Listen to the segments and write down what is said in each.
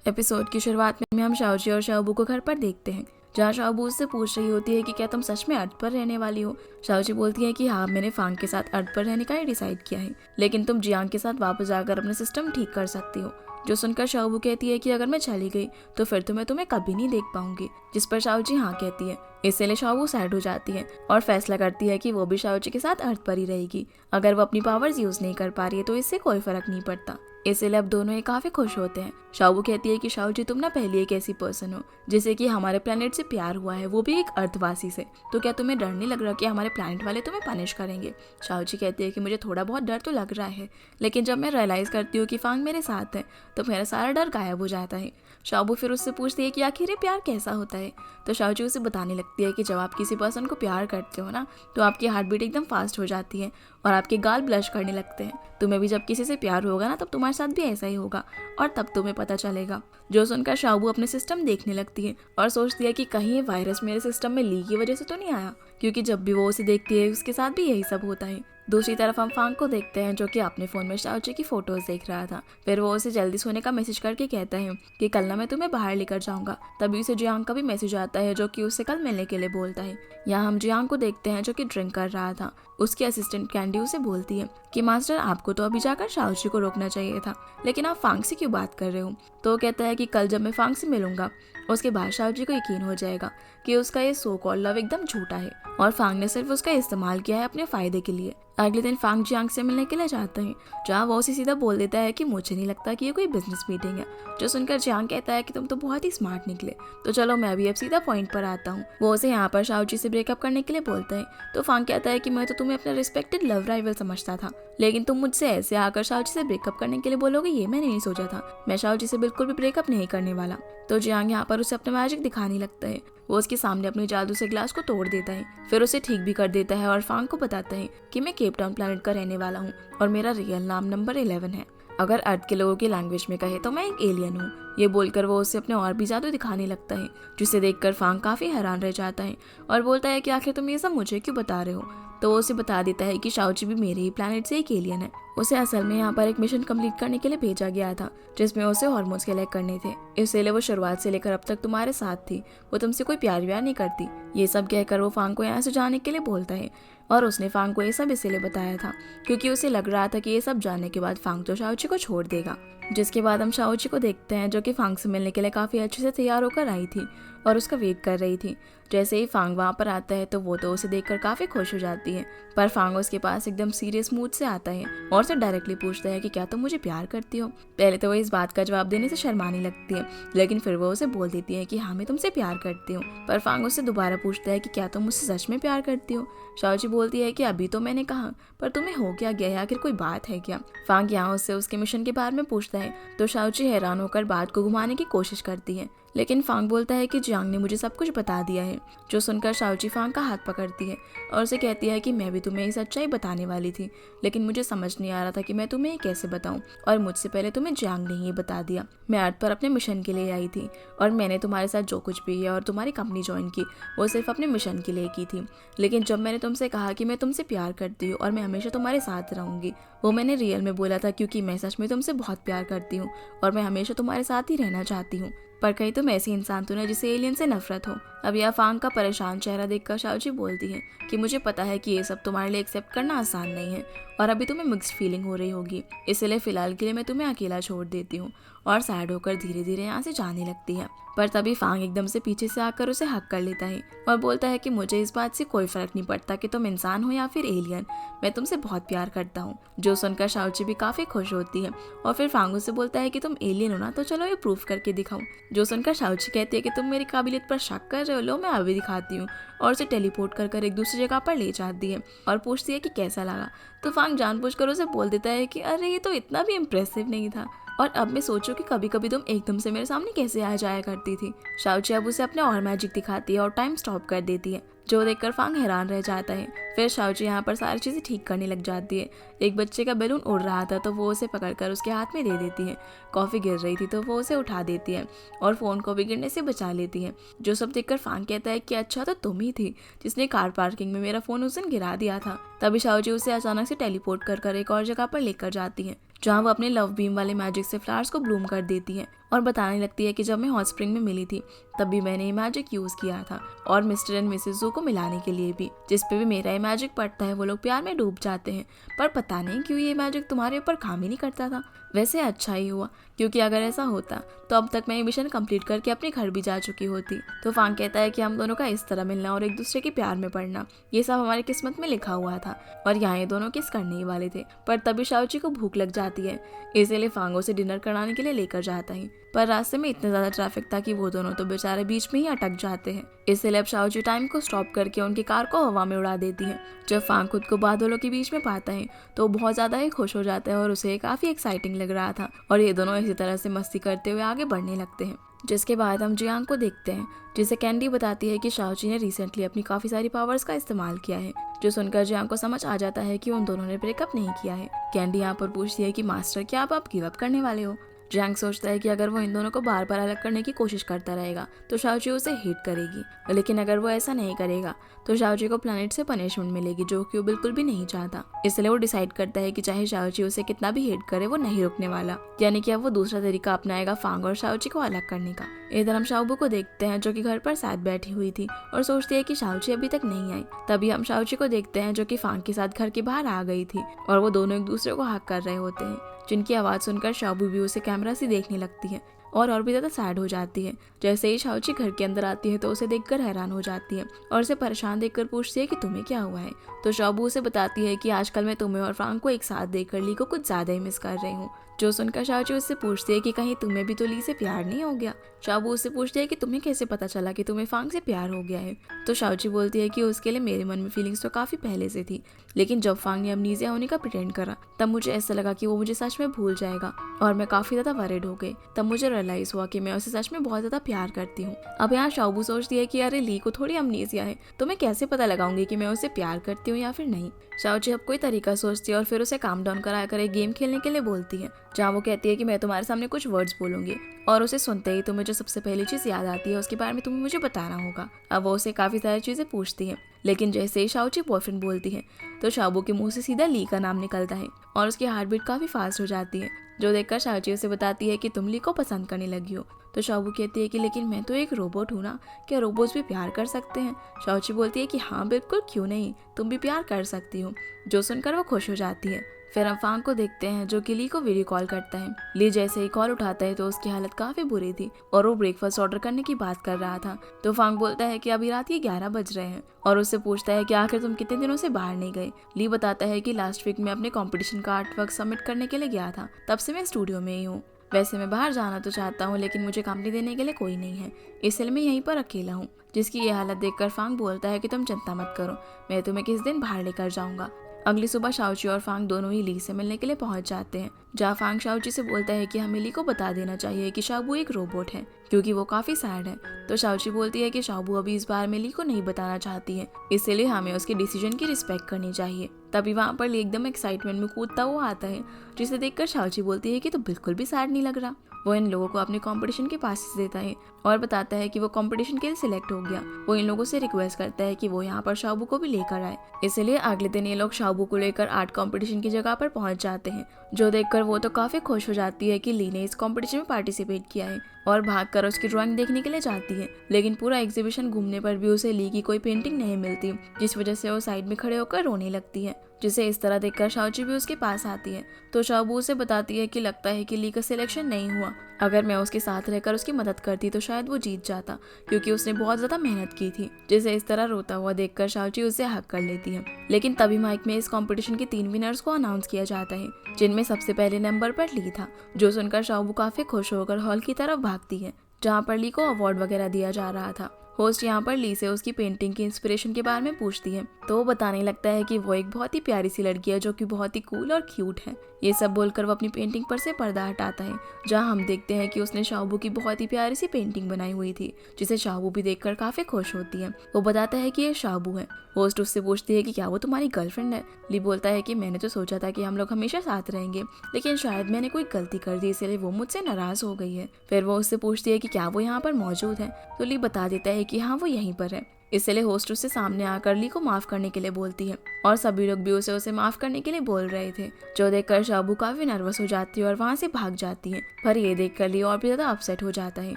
Episode की शुरुआत में हम शाओजी और शाओबू को घर पर देखते हैं, जहाँ शाओबू उससे पूछ रही होती है कि क्या तुम सच में अर्थ पर रहने वाली हो। शाओजी बोलती है कि हाँ, मैंने फांग के साथ अर्थ पर रहने का ही डिसाइड किया है, लेकिन तुम जियांग के साथ वापस जाकर अपना सिस्टम ठीक कर सकती हो। जो सुनकर शाओबू कहती है कि अगर मैं चली गई तो फिर तो मैं तुम्हें कभी नहीं देख पाऊंगी, जिस पर शाओजी हाँ कहती है। इसलिए शाओबू सैड हो जाती है और फैसला करती है कि वो भी शाओजी के साथ अर्थ पर ही रहेगी। अगर वो अपनी पावर्स यूज नहीं कर पा रही है तो इससे कोई फर्क नहीं पड़ता। इसलिए अब दोनों ही काफी खुश होते हैं। शाओबू कहती है कि शाओजी, तुम ना पहले एक ऐसी पर्सन हो जिसे कि हमारे प्लेनेट से प्यार हुआ है, वो भी एक अर्थवासी से, तो क्या तुम्हें डर नहीं लग रहा कि हमारे प्लेनेट वाले तुम्हें पनिश करेंगे। शाओजी कहती है कि मुझे थोड़ा बहुत डर तो लग रहा है, लेकिन जब मैं रियलाइज करती हूँ कि फांग मेरे साथ है तो मेरा सारा डर गायब हो जाता है। शाओबू फिर उससे पूछती है कि आखिर ये प्यार कैसा होता है। तो शाओजी उसे बताने लगती है कि जब आप किसी पर्सन को प्यार करते हो ना, तो आपकी हार्ट बीट एकदम फास्ट हो जाती है और आपके गाल ब्लश करने लगते हैं। तुम्हें भी जब किसी से प्यार होगा ना, तब तुम्हारे साथ भी ऐसा ही होगा और तब तुम्हें पता चलेगा। जो सुनकर शाओबू अपने सिस्टम देखने लगती है और सोचती है कि कहीं ये वायरस मेरे सिस्टम में लीक की वजह से तो नहीं आया, क्योंकि जब भी वो उसे देखती है उसके साथ भी यही सब होता है। दूसरी तरफ हम फांग को देखते हैं, जो कि अपने फोन में शाओजी की फोटोज देख रहा था। फिर वो उसे जल्दी सोने का मैसेज करके कहता है कि कल ना मैं तुम्हें बाहर लेकर जाऊंगा। तभी उसे जियांग का भी मैसेज आता है, जो कि उससे कल मिलने के लिए बोलता है। यहाँ हम जियांग को देखते हैं, जो कि ड्रिंक कर रहा था। उसकी असिस्टेंट कैंडी उसे बोलती है कि मास्टर, आपको तो अभी जाकर शाओजी को रोकना चाहिए था, लेकिन आप फांग से क्यों बात कर रहे हो। तो वो कहता है कि कल जब मैं फांग से मिलूंगा उसके बाद शाओजी को यकीन हो जाएगा कि उसका ये सो कॉल लव एकदम झूठा है और फांग ने सिर्फ उसका इस्तेमाल किया है अपने फायदे के लिए। अगले दिन फांग जियांग से मिलने के लिए जाता है, जहाँ वो उसे सीधा बोल देता है कि मुझे नहीं लगता कि ये कोई बिजनेस मीटिंग है। जो सुनकर जियांग कहता है कि तुम तो बहुत ही स्मार्ट निकले, तो चलो मैं भी अब सीधा पॉइंट पर आता हूँ। वो उसे यहाँ पर शाओजी से ब्रेकअप करने के लिए बोलता है। तो फांग कहता है कि मैं तो तुम्हें अपना रिस्पेक्टेड लव राइवल समझता था, लेकिन तुम मुझसे ऐसे आकर शाओजी से ब्रेकअप करने के लिए बोलोगे, ये मैंने नहीं सोचा था। मैं शाओजी से बिल्कुल भी ब्रेकअप नहीं करने वाला। तो जियांग यहाँ पर उसे अपना मैजिक दिखाने लगता है। वो उसके सामने अपने जादू से ग्लास को तोड़ देता है, फिर उसे ठीक भी कर देता है और फांग को बताता है कि मैं केप टाउन प्लैनेट का रहने वाला हूँ और मेरा रियल नाम नंबर 11 है। अगर अर्थ के लोगों की लैंग्वेज में कहे तो मैं एक एलियन हूँ। ये बोलकर वो उसे अपने और भी जादू दिखाने लगता है, जिसे देखकर फांग काफी हैरान रह जाता है और बोलता है कि आखिर तुम ये सब मुझे क्यों बता रहे हो। तो वो उसे बता देता है कि शाओजी भी मेरे ही प्लैनेट से एक एलियन है। उसे असल में यहाँ पर एक मिशन कंप्लीट करने के लिए भेजा गया था, जिसमें उसे हार्मोन्स कलेक्ट करने थे। इसलिए वो शुरुआत से लेकर अब तक तुम्हारे साथ थी। वो तुमसे कोई प्यार व्यार नहीं करती। ये सब कहकर वो फांग को यहाँ से जाने के लिए बोलता है और उसने फांग को ये सब इसलिए बताया था क्योंकि उसे लग रहा था कि ये सब जानने के बाद फांग तो शाओजी को छोड़ देगा। जिसके बाद हम शाओजी को देखते हैं, जो कि फांग से मिलने के लिए काफी अच्छे से तैयार होकर आई थी और उसका वेट कर रही थी। जैसे ही फांग वहाँ पर आता है तो वो तो उसे देखकर काफी खुश हो जाती है, पर फांग उसके पास एकदम सीरियस मूड से आता है और उसे डायरेक्टली पूछता है कि क्या तुम मुझे प्यार करती हो। पहले तो वो इस बात का जवाब देने से शर्माने लगती है, लेकिन फिर वो उसे बोल देती है कि हाँ, मैं तुमसे प्यार करती हूँ। पर फांग उससे दोबारा पूछता है कि क्या तुम मुझसे सच में प्यार करती हो। शाओजी बोलती है कि अभी तो मैंने कहा, पर तुम्हें हो क्या गया है, आखिर कोई बात है क्या। फांग यहाँ उससे उसके मिशन के बारे में पूछता है तो शाओजी हैरान होकर बात को घुमाने की कोशिश करती है, लेकिन फांग बोलता है कि जियांग ने मुझे सब कुछ बता दिया है। जो सुनकर शाओजी फांग का हाथ पकड़ती है और उसे कहती है कि मैं भी तुम्हें ये सच्चाई बताने वाली थी, लेकिन मुझे समझ नहीं आ रहा था कि मैं तुम्हें ये कैसे बताऊं, और मुझसे पहले तुम्हें जियांग ने ही बता दिया। मैं अर्थ पर अपने मिशन के लिए आई थी और मैंने तुम्हारे साथ जो कुछ भी किया और तुम्हारी कंपनी ज्वाइन की, वो सिर्फ अपने मिशन के लिए की थी। लेकिन जब मैंने तुमसे कहा कि मैं तुमसे प्यार करती हूँ और मैं हमेशा तुम्हारे साथ रहूंगी, वो मैंने रियल में बोला था, क्योंकि मैं सच में तुमसे बहुत प्यार करती हूँ और मैं हमेशा तुम्हारे साथ ही रहना चाहती हूँ। पर कहीं तुम ऐसी इंसान तो नहीं जिसे एलियन से नफरत हो। अब यह फांग का परेशान चेहरा देखकर शाओजी बोलती है कि मुझे पता है कि ये सब तुम्हारे लिए एक्सेप्ट करना आसान नहीं है और अभी तुम्हें मिक्स्ड फीलिंग हो रही होगी, इसलिए फिलहाल के लिए मैं तुम्हें अकेला छोड़ देती हूँ। और सैड होकर धीरे धीरे यहाँ से जाने लगती है। पर तभी फांग एकदम से पीछे से आकर उसे हक कर लेता है और बोलता है कि मुझे इस बात से कोई फर्क नहीं पड़ता कि तुम इंसान हो या फिर एलियन, मैं तुमसे बहुत प्यार करता हूँ। जो सुनकर शाओजी भी काफी खुश होती है और फिर फांग से बोलता है कि तुम एलियन हो ना, तो चलो ये प्रूफ करके दिखाओ। जो सुनकर शाओजी कहती है कि तुम मेरी काबिलियत पर शक कर रहे हो, लो मैं अभी दिखाती हूँ, और उसे टेलीपोर्ट कर एक दूसरी जगह पर ले जाती है और पूछती है कि कैसा लगा। तो फांग जानबूझकर उसे बोल देता है कि अरे ये तो इतना भी इम्प्रेसिव नहीं था, और अब मैं सोचूं कि कभी कभी तुम एकदम से मेरे सामने कैसे आ जाया करती थी। शाओजी अब उसे अपना और मैजिक दिखाती है और टाइम स्टॉप कर देती है, जो देखकर फांग हैरान रह जाता है। फिर शाओजी यहाँ पर सारी चीजें ठीक करने लग जाती है। एक बच्चे का बैलून उड़ रहा था तो वो उसे पकड़कर उसके हाथ में दे देती है। कॉफी गिर रही थी तो वो उसे उठा देती है और फोन को भी गिरने से बचा लेती है। जो सब देखकर फांग कहता है कि अच्छा तो तुम ही थी जिसने कार पार्किंग में मेरा फोन उस दिन गिरा दिया था। तभी शाओजी उसे अचानक से टेलीपोर्ट कर एक और जगह पर लेकर जाती है, जहाँ वो अपने लव बीम वाले मैजिक से फ्लावर्स को ब्लूम कर देती है और बताने लगती है कि जब मैं हॉट स्प्रिंग में मिली थी तब भी मैंने ये मैजिक यूज किया था, और मिस्टर एंड मिसेस जू को मिलाने के लिए भी। जिस पे भी मेरा ये मैजिक पड़ता है वो लोग प्यार में डूब जाते हैं, पर पता नहीं क्यों ये मैजिक तुम्हारे ऊपर काम ही नहीं करता था। वैसे अच्छा ही हुआ, क्योंकि अगर ऐसा होता तो अब तक मैं ये मिशन कंप्लीट करके अपने घर भी जा चुकी होती। तो फांग कहता है कि हम दोनों का इस तरह मिलना और एक दूसरे के प्यार में पड़ना ये सब हमारी किस्मत में लिखा हुआ था, और यहाँ ये दोनों किस करने ही वाले थे। पर तभी शाओची को भूख लग जाती है, इसीलिए फांगो से डिनर कराने के लिए लेकर जाता है। पर रास्ते में इतना ज्यादा ट्रैफिक था कि वो दोनों तो बेचारे बीच में ही अटक जाते हैं। इसलिए अब शाओची टाइम को स्टॉप करके उनकी कार को हवा में उड़ा देती है। जब फांग खुद को बादलों के बीच में पाता है तो बहुत ज्यादा ही खुश हो जाता है और उसे काफी एक्साइटिंग लग रहा था, और ये दोनों इसी तरह से मस्ती करते हुए आगे बढ़ने लगते हैं। जिसके बाद हम जियांग को देखते हैं, जिसे कैंडी बताती है कि शाओची ने रिसेंटली अपनी काफी सारी पावर्स का इस्तेमाल किया है, जो सुनकर जियांग को समझ आ जाता है कि उन दोनों ने ब्रेकअप नहीं किया है। कैंडी यहाँ पर पूछती है कि मास्टर क्या आप गिव अप करने वाले हो। जियांग सोचता है कि अगर वो इन दोनों को बार बार अलग करने की कोशिश करता रहेगा तो शाओची उसे हेट करेगी, लेकिन अगर वो ऐसा नहीं करेगा तो शाओची को प्लैनेट से पनिशमेंट मिलेगी, जो कि वो बिल्कुल भी नहीं चाहता। इसलिए वो डिसाइड करता है कि चाहे शाओची उसे कितना भी हेट करे वो नहीं रुकने वाला, यानी कि अब वो दूसरा तरीका अपनाएगा फांग और शाओची को अलग करने का। इधर हम शाओबू को देखते हैं जो कि घर पर साथ बैठी हुई थी और सोचती है कि शाओची अभी तक नहीं आई। तभी हम शाओची को देखते हैं जो कि फांग के साथ घर के बाहर आ गई थी, और वो दोनों एक दूसरे को हक कर रहे होते हैं, जिनकी आवाज सुनकर शाओबू भी उसे कैमरा से देखने लगती है और भी ज्यादा सैड हो जाती है। जैसे ही शाओची घर के अंदर आती है तो उसे देखकर हैरान हो जाती है और उसे परेशान देखकर पूछती है कि तुम्हें क्या हुआ है। तो शाओबू उसे बताती है कि आजकल मैं तुम्हें और फ्रांक को एक साथ देखकर ली को कुछ ज्यादा ही मिस कर रही हूँ। जो सुनकर शाओची उससे पूछती है कि कहीं तुम्हें भी तो ली से प्यार नहीं हो गया। शाओबू उससे पूछती है कि तुम्हें कैसे पता चला कि तुम्हें फांग से प्यार हो गया है। तो शाओची बोलती है कि उसके लिए मेरे मन में फीलिंग्स तो काफी पहले से थी, लेकिन जब फांग ने अमनीसिया होने का प्रिटेंड करा तब मुझे ऐसा लगा कि वो मुझे सच में भूल जाएगा, और मैं काफी ज्यादा वरिड हो गई। तब मुझे रियलाइज हुआ कि मैं उसे सच में बहुत ज्यादा प्यार करती हूँ। अब यहाँ शाओबू सोचती है कि अरे ली को थोड़ी अमनीसिया है, तो मैं कैसे पता लगाऊंगी कि मैं उसे प्यार करती हूँ या फिर नहीं। शाओची अब कोई तरीका सोचती है और फिर उसे काम डाउन कराकर एक गेम खेलने के लिए बोलती है, जहाँ वो कहती है कि मैं तुम्हारे सामने कुछ वर्ड्स बोलूंगी और उसे सुनते ही तुम्हें जो सबसे पहली चीज याद आती है उसके बारे में तुम्हें मुझे बताना होगा। अब वो उसे काफी सारी चीजें पूछती है, लेकिन जैसे ही शाओची बॉयफ्रेंड बोलती है तो शाओबू के मुंह से सीधा ली का नाम निकलता है और उसकी हार्ट बीट काफी फास्ट हो जाती है, जो देखकर शाओची उसे बताती है कि तुम ली को पसंद करने लगी हो। तो शाओबू कहती है कि लेकिन मैं तो एक रोबोट हूँ ना, क्या रोबोट्स भी प्यार कर सकते हैं। शाओची बोलती है कि हाँ बिल्कुल, क्यों नहीं, तुम भी प्यार कर सकती हो। जो सुनकर वो खुश हो जाती है। फिर हम फांग को देखते हैं जो कि ली को वीडियो कॉल करता है। ली जैसे ही कॉल उठाता है तो उसकी हालत काफी बुरी थी और वो ब्रेकफास्ट ऑर्डर करने की बात कर रहा था। तो फांग बोलता है कि अभी रात के 11 बज रहे हैं और उससे पूछता है कि आखिर तुम कितने दिनों से बाहर नहीं गए। ली बताता है कि लास्ट वीक में अपने कंपटीशन का आर्ट वर्क सबमिट करने के लिए गया था, तब से मैं स्टूडियो में ही हूँ। वैसे मैं बाहर जाना तो चाहता हूँ, लेकिन मुझे कंपनी देने के लिए कोई नहीं है, इसलिए मैं यहीं पर अकेला हूँ। जिसकी ये हालत देखकर फांग बोलता है कि तुम चिंता मत करो, मैं तुम्हें किस दिन बाहर लेकर जाऊंगा। अगली सुबह शाओची और फांग दोनों ही ली से मिलने के लिए पहुंच जाते हैं, जहाँ फांग शाओची से बोलता है कि हमें ली को बता देना चाहिए कि शाओबू एक रोबोट है, क्योंकि वो काफी सैड है। तो शाओची बोलती है कि शाओबू अभी इस बार में ली को नहीं बताना चाहती है, इसलिए हमें उसके डिसीजन की रिस्पेक्ट करनी चाहिए। तभी वहाँ पर ली एकदम एक्साइटमेंट में कूदता हुआ आता है, जिसे देखकर शाओची बोलती है कि तो बिल्कुल भी सैड नहीं लग रहा। वो इन लोगों को अपने कंपटीशन के पास देता है और बताता है कि वो कंपटीशन के लिए सिलेक्ट हो गया। वो इन लोगों से रिक्वेस्ट करता है कि वो यहाँ पर शाओबू को भी लेकर आए। इसलिए अगले दिन ये लोग शाओबू को लेकर आर्ट कंपटीशन की जगह पर पहुंच जाते हैं, जो देखकर वो तो काफी खुश हो जाती है कि ली ने इस कंपटीशन में पार्टिसिपेट किया है और भागकर उसकी ड्राइंग देखने के लिए जाती है। लेकिन पूरा एग्जीबिशन घूमने पर भी उसे ली की कोई पेंटिंग नहीं मिलती, जिस वजह से वो साइड में खड़े होकर रोने लगती है, जिसे इस तरह देखकर शाओची भी उसके पास आती है। तो शाओबू उसे बताती है कि लगता है कि ली का सिलेक्शन नहीं हुआ, अगर मैं उसके साथ रहकर उसकी मदद करती तो शायद वो जीत जाता, क्योंकि उसने बहुत ज्यादा मेहनत की थी। जिसे इस तरह रोता हुआ देखकर शाओची उसे हक कर लेती है। लेकिन तभी माइक में इस कंपटीशन के 3 विनर्स को अनाउंस किया जाता है, जिनमें सबसे पहले नंबर पर ली था। जो सुनकर शाओबू काफी खुश होकर हॉल की तरफ भागती है, जहाँ पर ली को अवार्ड वगैरह दिया जा रहा था। होस्ट यहाँ पर ली से उसकी पेंटिंग की इंस्पिरेशन के बारे में पूछती है, तो वो बताने लगता है कि वो एक बहुत ही प्यारी सी लड़की है जो कि बहुत ही कूल और क्यूट है। ये सब बोलकर वो अपनी पेंटिंग पर से पर्दा हटाता है, जहाँ हम देखते हैं कि उसने शाओबू की बहुत ही प्यारी सी पेंटिंग बनाई हुई थी, जिसे शाओबू भी देखकर काफी खुश होती है। वो बताता है कि ये शाओबू है। होस्ट उससे पूछती है कि क्या वो तुम्हारी गर्लफ्रेंड है। ली बोलता है कि मैंने तो सोचा था कि हम लोग हमेशा साथ रहेंगे, लेकिन शायद मैंने कोई गलती कर दी, इसलिए वो मुझसे नाराज हो गई है। फिर वो उससे पूछती है कि क्या वो यहाँ पर मौजूद है। तो ली बता देता है कि हाँ वो यहीं पर है। इसलिए होस्ट उससे सामने आकर ली को माफ करने के लिए बोलती है और सभी लोग भी उसे माफ करने के लिए बोल रहे थे, जो देखकर शाओबू काफी नर्वस हो जाती है और वहाँ से भाग जाती है। पर ये देखकर ली और भी ज्यादा अपसेट हो जाता है।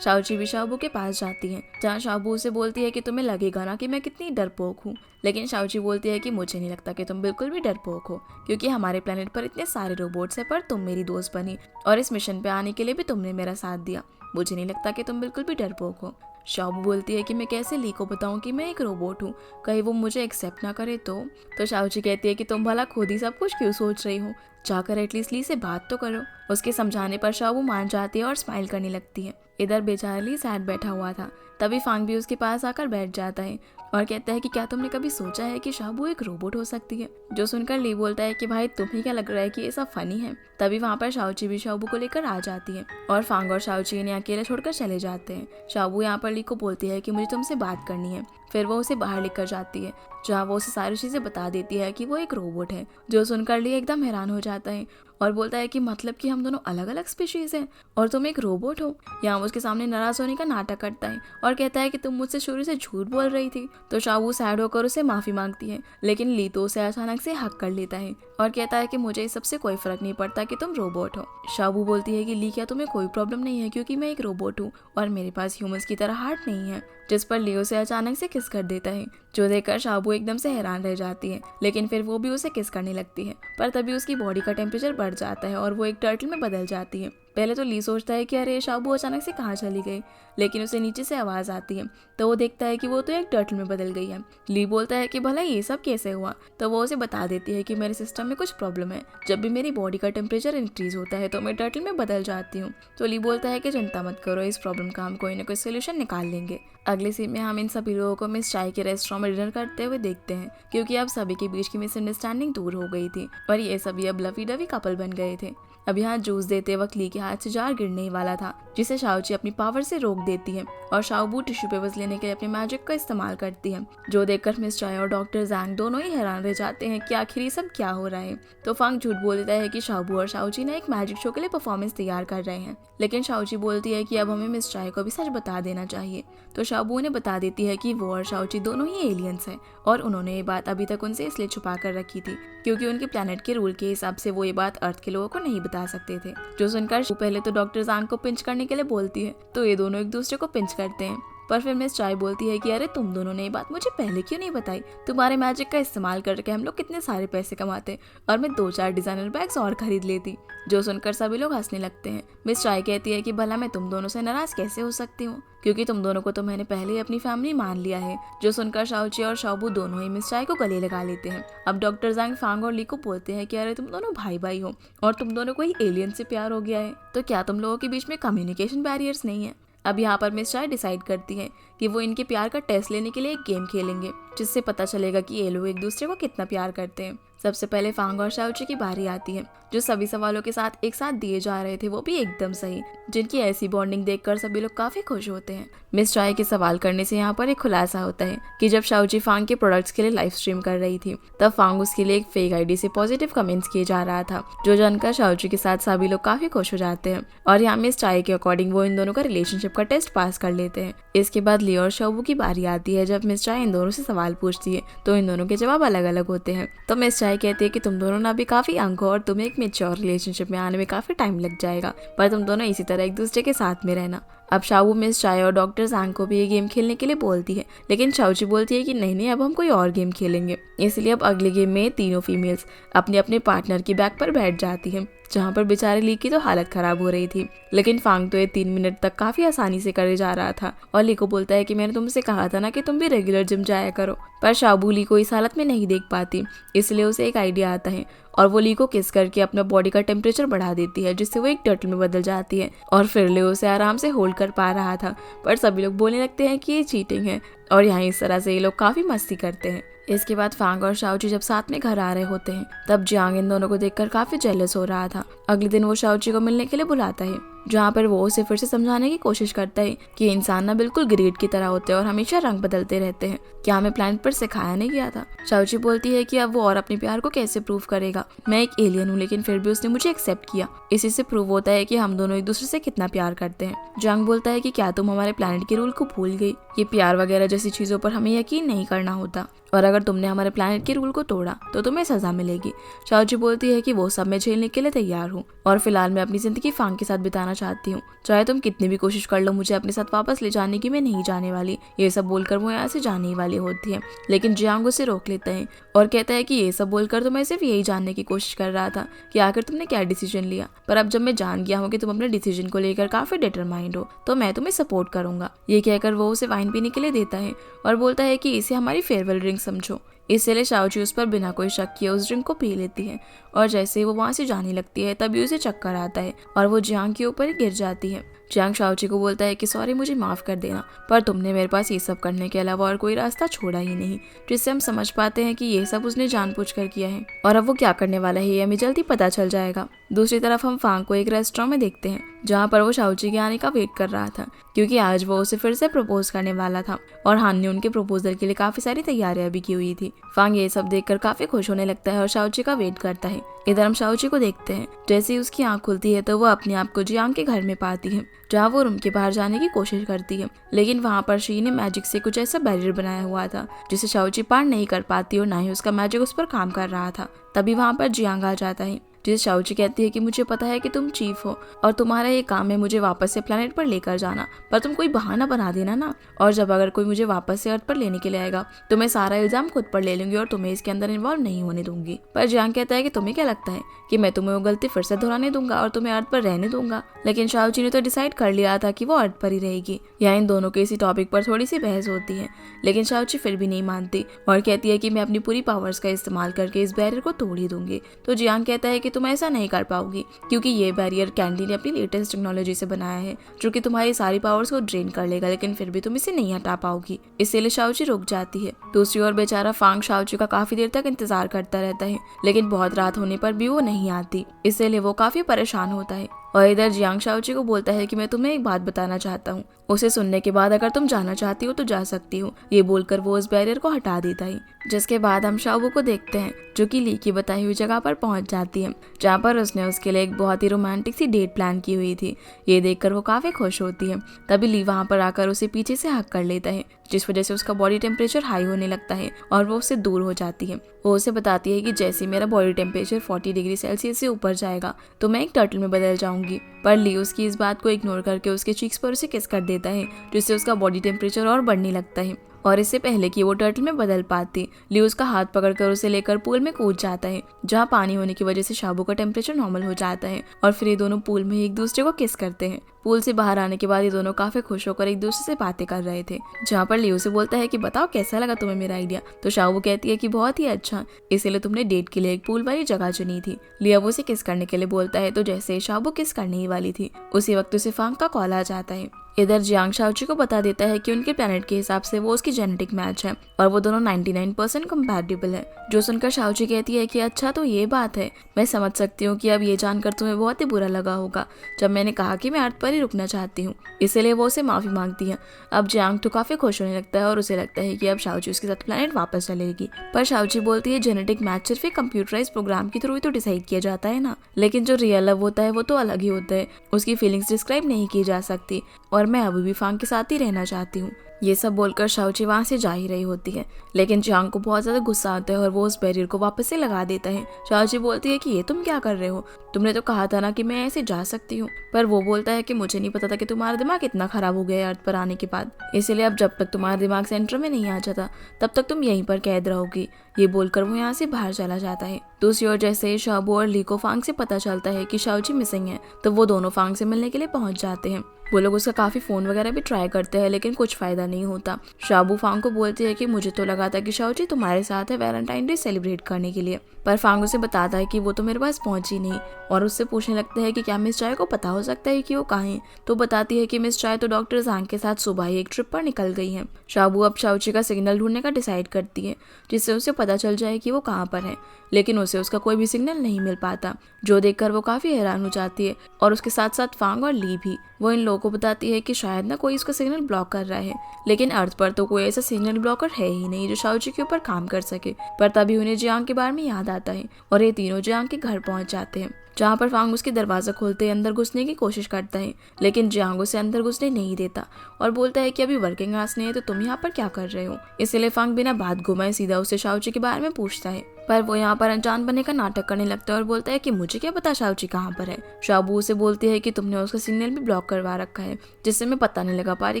शाओची भी शाओबू के पास जाती है, जहाँ शाओबू उसे बोलती है कि तुम्हें लगेगा ना कि मैं कितनी डरपोक हूँ, लेकिन शाओची बोलती है कि मुझे नहीं लगता कि तुम बिल्कुल भी डरपोक हो, क्योंकि हमारे प्लेनेट पर इतने सारे रोबोट्स हैं पर तुम मेरी दोस्त बनी और इस मिशन पे आने के लिए भी तुमने मेरा साथ दिया। मुझे नहीं लगता कि तुम बिल्कुल भी डरपोक हो। शाओबू बोलती है कि मैं कैसे ली को बताऊं कि मैं एक रोबोट हूँ, कहीं वो मुझे एक्सेप्ट ना करे तो शाओची कहती है कि तुम भला खुद ही सब कुछ क्यों सोच रही हो, जाकर एटलीस्ट ली से बात तो करो। उसके समझाने पर शाओबू मान जाती है और स्माइल करने लगती है। इधर बेचारा ली सैड बैठा हुआ था, तभी फांग भी उसके पास आकर बैठ जाता है और कहता है कि क्या तुमने कभी सोचा है कि शाओबू एक रोबोट हो सकती है। जो सुनकर ली बोलता है कि भाई तुम्हें क्या लग रहा है कि ये सब फनी है। तभी वहाँ पर शाओची भी शाओबू को लेकर आ जाती है और फांग और शाओची इन्हें अकेले छोड़कर चले जाते हैं। शाओबू यहाँ पर ली को बोलती है कि मुझे तुमसे बात करनी है। फिर वो उसे बाहर लेकर जाती है, जहाँ वो उसे सारी चीजें बता देती है कि वो एक रोबोट है। जो सुनकर ली एकदम हैरान हो जाता है और बोलता है कि मतलब कि हम दोनों अलग अलग स्पीशीज हैं और तुम एक रोबोट हो। यहाँ वो उसके सामने नाराज होने का नाटक करता है और कहता है कि तुम मुझसे शुरू से झूठ बोल रही थी। तो शाओबू सैड होकर उसे माफी मांगती है, लेकिन ली तो उसे अचानक से हक कर लेता है और कहता है कि मुझे इस सबसे कोई फर्क नहीं पड़ता कि तुम रोबोट हो। शाओबू बोलती है कि ली क्या तुम्हें कोई प्रॉब्लम नहीं है, क्योंकि मैं एक रोबोट हूँ और मेरे पास ह्यूमंस की तरह हार्ट नहीं है। जिस पर ली उसे अचानक से किस कर देता है, जो देखकर शाओबू एकदम से हैरान रह जाती है, लेकिन फिर वो भी उसे किस करने लगती है। पर तभी उसकी बॉडी का टेम्परेचर बढ़ जाता है और वो एक टर्टल में बदल जाती है। पहले तो ली सोचता है कि अरे शाओबू अचानक से कहाँ चली गई, लेकिन उसे नीचे से आवाज आती है तो वो देखता है कि वो तो एक टर्टल में बदल गई है। ली बोलता है कि भला ये सब कैसे हुआ, तो वो उसे बता देती है कि मेरे सिस्टम में कुछ प्रॉब्लम है, जब भी मेरी बॉडी का टेम्परेचर इंक्रीज होता है तो मैं टर्टल में बदल जाती हूँ। तो ली बोलता है कि चिंता मत करो, इस प्रॉब्लम का हम कोई ना कोई सोल्यूशन निकाल लेंगे। अगले सीन में हम इन सभी लोगों को मिस चाय के रेस्टोरेंट में डिनर करते हुए देखते हैं, क्योंकि अब सभी के बीच की मिसअंडरस्टैंडिंग दूर हो गई थी और ये सभी अब लवी डवी कपल बन गए थे। अब यहाँ जूस देते वक्त ली के हाथ से जार गिरने ही वाला था, जिसे शाओची अपनी पावर से रोक देती है और शाओबू टिश्यू पेपर्स लेने के लिए अपने मैजिक का इस्तेमाल करती है, जो देखकर मिस चाय और डॉक्टर जैंग दोनों ही हैरान रह जाते हैं कि आखिर ये सब क्या हो रहा है। तो फांग झूठ बोल देता है कि शाओबू और शाओची ने एक मैजिक शो के लिए परफॉर्मेंस तैयार कर रहे हैं, लेकिन शाओची बोलती है कि अब हमें मिस चाय को भी सच बता देना चाहिए। तो शाओबू उन्हें बता देती है कि वो और शाओची दोनों ही एलियंस हैं और उन्होंने ये बात अभी तक उनसे इसलिए छुपा कर रखी थी क्योंकि उनके प्लेनेट के रूल के हिसाब से वो ये बात अर्थ के लोगों को नहीं बता सकते थे। जो सुनकर वो पहले तो डॉक्टर जैंग को पिंच करने के लिए बोलती है, तो ये दोनों एक दूसरे को पिंच करते हैं। पर फिर मिस चाय बोलती है कि अरे तुम दोनों ने ये बात मुझे पहले क्यों नहीं बताई, तुम्हारे मैजिक का इस्तेमाल करके हम लोग कितने सारे पैसे कमाते और मैं 2-4 डिजाइनर बैग्स और खरीद लेती। जो सुनकर सभी लोग हंसने लगते हैं। मिस चाय कहती है कि भला मैं तुम दोनों से नाराज कैसे हो सकती हूँ, क्योंकि तुम दोनों को तो मैंने पहले ही अपनी फैमिली मान लिया है। जो सुनकर शाओची और शाओबू दोनों ही मिस चाय को गले लगा लेते हैं। अब डॉक्टर जैंग फांग और ली को बोलते हैं कि अरे तुम दोनों भाई भाई हो और तुम दोनों को ही एलियन से प्यार हो गया है, तो क्या तुम लोगों के बीच में कम्युनिकेशन बैरियर्स नहीं है। अब यहाँ पर मिस चाय डिसाइड करती है कि वो इनके प्यार का टेस्ट लेने के लिए एक गेम खेलेंगे, जिससे पता चलेगा कि ये लोग एक दूसरे को कितना प्यार करते हैं। सबसे पहले फांग और शाओची की बारी आती है, जो सभी सवालों के साथ एक साथ दिए जा रहे थे वो भी एकदम सही, जिनकी ऐसी बॉन्डिंग देखकर सभी लोग काफी खुश होते हैं। मिस चाय के सवाल करने से यहाँ पर एक खुलासा होता है कि जब शाओची फांग के प्रोडक्ट्स के लिए लाइव स्ट्रीम कर रही थी, तब फांग उसके लिए एक फेक आईडी से पॉजिटिव कमेंट्स किए जा रहा था, जो जानकर शाओची के साथ सभी लोग काफी खुश हो जाते हैं और यहाँ मिस चाय के अकॉर्डिंग वो इन दोनों का रिलेशनशिप का टेस्ट पास कर लेते हैं। इसके बाद ली और शाओबू की बारी आती है। जब मिस चाय इन दोनों से सवाल पूछती है तो इन दोनों के जवाब अलग अलग होते हैं। तो मिस चाय कहती है कि तुम दोनों ना भी काफी यंग हो और तुम्हें एक मेच्योर रिलेशनशिप में आने में काफी टाइम लग जाएगा, पर तुम दोनों इसी तरह एक दूसरे के साथ में रहना। अब शाओबू मिस चाय और डॉक्टर जैंग को भी ये गेम खेलने के लिए बोलती है, लेकिन शाओची बोलती है कि नहीं अब हम कोई और गेम खेलेंगे। इसलिए अब अगले गेम में तीनों फीमेल्स अपने अपने पार्टनर की बैक पर बैठ जाती हैं, जहाँ पर बेचारे ली की तो हालत खराब हो रही थी, लेकिन फांग तो ये 3 मिनट तक काफी आसानी से करे जा रहा था और ली को बोलता है कि मैंने तुमसे कहा था ना कि तुम भी रेगुलर जिम जाया करो। पर शाओबू ली को इस हालत में नहीं देख पाती, इसलिए उसे एक आइडिया आता है और वो ली को किस करके अपना बॉडी का टेम्परेचर बढ़ा देती है, जिससे वो एक टर्टल में बदल जाती है और फिर ले उसे आराम से होल्ड कर पा रहा था। पर सभी लोग बोलने लगते हैं कि ये चीटिंग है और यहाँ इस तरह से ये लोग काफी मस्ती करते हैं। इसके बाद फांग और शाओची जब साथ में घर आ रहे होते हैं, तब जियांग इन दोनों को देखकर काफी जेलस हो रहा था। अगले दिन वो शाओची को मिलने के लिए बुलाता है जहाँ पर वो उसे फिर से समझाने की कोशिश करता है कि इंसान ना बिल्कुल ग्रेड की तरह होते हैं और हमेशा रंग बदलते रहते हैं। क्या हमें प्लैनेट पर सिखाया नहीं गया था? शाओची बोलती है कि अब वो और अपने प्यार को कैसे प्रूव करेगा। मैं एक एलियन हूँ लेकिन फिर भी उसने मुझे एक्सेप्ट किया। इसी से प्रूव होता है कि हम दोनों एक दूसरे से कितना प्यार करते हैं। जियांग बोलता है कि क्या तुम हमारे प्लैनेट के रूल को भूल गई? ये प्यार वगैरह जैसी चीजों पर हमें यकीन नहीं करना होता, और अगर तुमने हमारे प्लैनेट के रूल को तोड़ा तो तुम्हें सजा मिलेगी। शाओची बोलती है कि वो सब मैं झेलने के लिए तैयार हूँ और फिलहाल मैं अपनी जिंदगी फांग के साथ बिताना चाहती हूँ। चाहे तुम कितनी भी कोशिश कर लो मुझे अपने साथ वापस ले जाने की, मैं नहीं जाने वाली। ये सब बोलकर वो यहाँ से जाने ही वाली होती है, लेकिन जियांग उसे रोक लेता है और कहता है कि ये सब बोलकर तो मैं सिर्फ यही जानने की कोशिश कर रहा था कि आखिर तुमने क्या डिसीजन लिया, पर अब जब मैं जान गया हूँ कि तुम अपने डिसीजन को लेकर काफी डिटरमाइंड हो तो मैं तुम्हें सपोर्ट करूंगा। ये कहकर वो उसे वाइन पीने के लिए देता है और बोलता है कि इसे हमारी फेयरवेल ड्रिंक समझो। इसलिए शाओची उस पर बिना कोई शक किए उस ड्रिंक को पी लेती है और जैसे ही वो वहाँ से जाने लगती है तभी उसे चक्कर आता है और वो जियांग के ऊपर ही गिर जाती है। जियांग शाओची को बोलता है कि सॉरी, मुझे माफ कर देना, पर तुमने मेरे पास ये सब करने के अलावा और कोई रास्ता छोड़ा ही नहीं, जिससे हम समझ पाते हैं कि ये सब उसने जानबूझकर किया है और अब वो क्या करने वाला है ये हमें जल्दी पता चल जाएगा। दूसरी तरफ हम फांग को एक रेस्टोरेंट में देखते हैं जहाँ पर वो शाओची के आने का वेट कर रहा था, क्योंकि आज वो उसे फिर से प्रपोज करने वाला था और हान ने उनके प्रपोजल के लिए काफी सारी तैयारियां भी की हुई थी। फांग ये सब देखकर काफी खुश होने लगता है और शाओची का वेट करता है। इधर हम शाओची को देखते हैं, जैसे ही उसकी आंख खुलती है तो वो अपने आप को जियांग के घर में पाती है, जहाँ वो रूम के बाहर जाने की कोशिश करती है, लेकिन वहाँ पर शी ने मैजिक से कुछ ऐसा बैरियर बनाया हुआ था जिसे शाओची पार नहीं कर पाती और ना ही उसका मैजिक उस पर काम कर रहा था। तभी वहाँ पर जियांग आ जाता है, जिसे शाओची कहती है कि मुझे पता है कि तुम चीफ हो और तुम्हारा ये काम है मुझे वापस से प्लेनेट पर लेकर जाना, पर तुम कोई बहाना बना देना ना, और जब अगर कोई मुझे वापस से अर्थ पर लेने के लिए आएगा तो मैं सारा इल्जाम खुद पर ले लूंगी और तुम्हें इसके अंदर इन्वॉल्व नहीं होने दूंगी। पर जियांग कहता है कि तुम्हें क्या लगता है कि मैं तुम्हें वो गलती फिर से दोहराने दूंगा और तुम्हें अर्थ पर रहने दूंगा? लेकिन शाओची ने तो डिसाइड कर लिया था कि वो अर्थ पर ही रहेगी। यहाँ इन दोनों के इसी टॉपिक पर थोड़ी सी बहस होती है, लेकिन शाओची फिर भी नहीं मानती और कहती है कि मैं अपनी पूरी पावर्स का इस्तेमाल करके इस बैरियर को तोड़ ही दूंगी। तो जियांग कहता है कि तुम ऐसा नहीं कर पाओगी, क्योंकि ये बैरियर कैंडी ने अपनी लेटेस्ट टेक्नोलॉजी से बनाया है जो कि तुम्हारी सारी पावर्स को ड्रेन कर लेगा, लेकिन फिर भी तुम इसे नहीं हटा पाओगी। इसलिए शाओची रुक जाती है। दूसरी ओर बेचारा फांग शाओची का काफी देर तक इंतजार करता रहता है, लेकिन बहुत रात होने पर भी वो नहीं आती, इसलिए वो काफी परेशान होता है। और इधर जियांग शाओची को बोलता है कि मैं तुम्हें एक बात बताना चाहता हूँ, उसे सुनने के बाद अगर तुम जाना चाहती हो तो जा सकती हो। ये बोलकर वो उस बैरियर को हटा देता है, जिसके बाद हम शाओबू को देखते हैं जो कि ली की बताई हुई जगह पर पहुंच जाती है, जहाँ पर उसने उसके लिए एक बहुत ही रोमांटिक सी डेट प्लान की हुई थी। ये देखकर वो काफी खुश होती है। तभी ली वहाँ पर आकर उसे पीछे से हक कर लेता है, जिस वजह से उसका बॉडी टेम्परेचर हाई होने लगता है और वो उससे दूर हो जाती है। वो उसे बताती है कि जैसे मेरा बॉडी टेम्परेचर 40 डिग्री सेल्सियस से ऊपर जाएगा तो मैं एक टर्टल में बदल जाऊंगी। पर ली उसकी इस बात को इग्नोर करके उसके चीक्स पर उसे किस कर देता है, जिससे उसका बॉडी टेम्परेचर और बढ़ने लगता है। और इससे पहले कि वो टर्टल में बदल पाती, ली उसका हाथ पकड़कर उसे लेकर पूल में कूद जाता है, जहाँ पानी होने की वजह से शाबू का टेम्परेचर नॉर्मल हो जाता है और फिर ये दोनों पूल में एक दूसरे को किस करते हैं। पूल से बाहर आने के बाद ये दोनों काफी खुश होकर एक दूसरे से बातें कर रहे थे, जहाँ पर लियो से बोलता है कि बताओ कैसा लगा तुम्हें मेरा आइडिया। तो शाबू कहती है कि बहुत ही अच्छा, इसीलिए तुमने डेट के लिए एक पूल वाली जगह चुनी थी। लियो उसे किस करने के लिए बोलता है, तो जैसे शाबू किस करने ही वाली थी उसी वक्त उसे फांग का कॉल आ जाता है। इधर जियांग शाओची को बता देता है कि उनके प्लेनेट के हिसाब से वो उसकी जेनेटिक मैच है और वो दोनों 99% कंपैटिबल है। जो सुनकर शाओची कहती है कि अच्छा तो ये बात है, मैं समझ सकती हूँ कि अब ये जानकर तुम्हें बहुत ही बुरा लगा होगा जब मैंने कहा कि मैं अर्थ पर ही रुकना चाहती हूँ, इसलिए वो उसे माफी मांगती है। अब जियांग तो काफी खुश होने लगता है और उसे लगता है कि अब शाओची उसके साथ प्लेनेट वापस चलेगी। पर शाओची बोलती है जेनेटिक मैच सिर्फ एक कंप्यूटराइज प्रोग्राम के थ्रू ही तो डिसाइड किया जाता है ना, लेकिन जो रियल लव होता है वो तो अलग ही होता है, उसकी फीलिंग्स डिस्क्राइब नहीं की जा सकती और मैं अभी भी फांग के साथ ही रहना चाहती हूँ। ये सब बोलकर शाओची वहाँ से जा ही रही होती है, लेकिन जियांग को बहुत ज्यादा गुस्सा आता है और वो उस बैरियर को वापस से लगा देता है। शाओची बोलती है कि ये तुम क्या कर रहे हो, तुमने तो कहा था ना कि मैं ऐसे जा सकती हूँ। पर वो बोलता है कि मुझे नहीं पता था कि तुम्हारा दिमाग इतना खराब हो गया है अर्थ पर आने के बाद, इसलिए अब जब तक तुम्हारा दिमाग सेंटर में नहीं आ जाता तब तक तुम यहीं पर कैद रहोगी। ये बोलकर वो यहाँ से बाहर चला जाता है। दूसरी ओर जैसे शाबू और ली को फांग से पता चलता है कि शाओची मिसिंग है, तो वो दोनों फांग से मिलने के लिए पहुंच जाते हैं। वो लोग उसका काफी फोन वगैरह भी ट्राई करते हैं लेकिन कुछ फायदा नहीं होता। शाबू फांग को बोलती है कि मुझे तो लगा था कि शाओची तुम्हारे साथ है वैलेंटाइन डे सेलिब्रेट करने के लिए, पर फांग उसे बताता है कि वो तो मेरे पास पहुंची नहीं और उससे पूछने लगता है कि क्या मिस चाय को पता हो सकता है कि वो कहाँ है। तो बताती है कि मिस चाय तो डॉक्टर ज़ांग के साथ सुबह ही एक ट्रिप पर निकल गई है। शाबू अब शाओची का सिग्नल ढूंढने का डिसाइड करती है जिससे उसे पता चल जाए कि वो कहाँ पर है, लेकिन उसे उसका कोई भी सिग्नल नहीं मिल पाता, जो देखकर वो काफी हैरान हो जाती है और उसके साथ साथ फांग और ली भी। वो इन लोगों को बताती है कि शायद ना कोई उसका सिग्नल ब्लॉक कर रहा है, लेकिन अर्थ पर तो कोई ऐसा सिग्नल ब्लॉकर है ही नहीं जो शाओची के ऊपर काम कर सके। पर तभी उन्हें जियांग के बारे में याद आता है और ये तीनों जियांग के घर पहुंच जाते हैं, जहाँ पर फांग उसके दरवाजा खोलते अंदर घुसने की कोशिश करता है, लेकिन जियांग उसे अंदर घुसने नहीं देता और बोलता है कि अभी वर्किंग आवर्स नहीं है तो तुम यहाँ पर क्या कर रहे हो। इसलिए फांग बिना बात घुमाए सीधा उसे शाओची के बारे में पूछता है, पर वो यहाँ पर अनजान बनने का नाटक करने लगता है और बोलता है कि मुझे क्या पता शाओची कहाँ पर है। शाबू उसे बोलती है कि तुमने उसका सिग्नल भी ब्लॉक करवा रखा है जिससे मैं पता नहीं लगा पा रही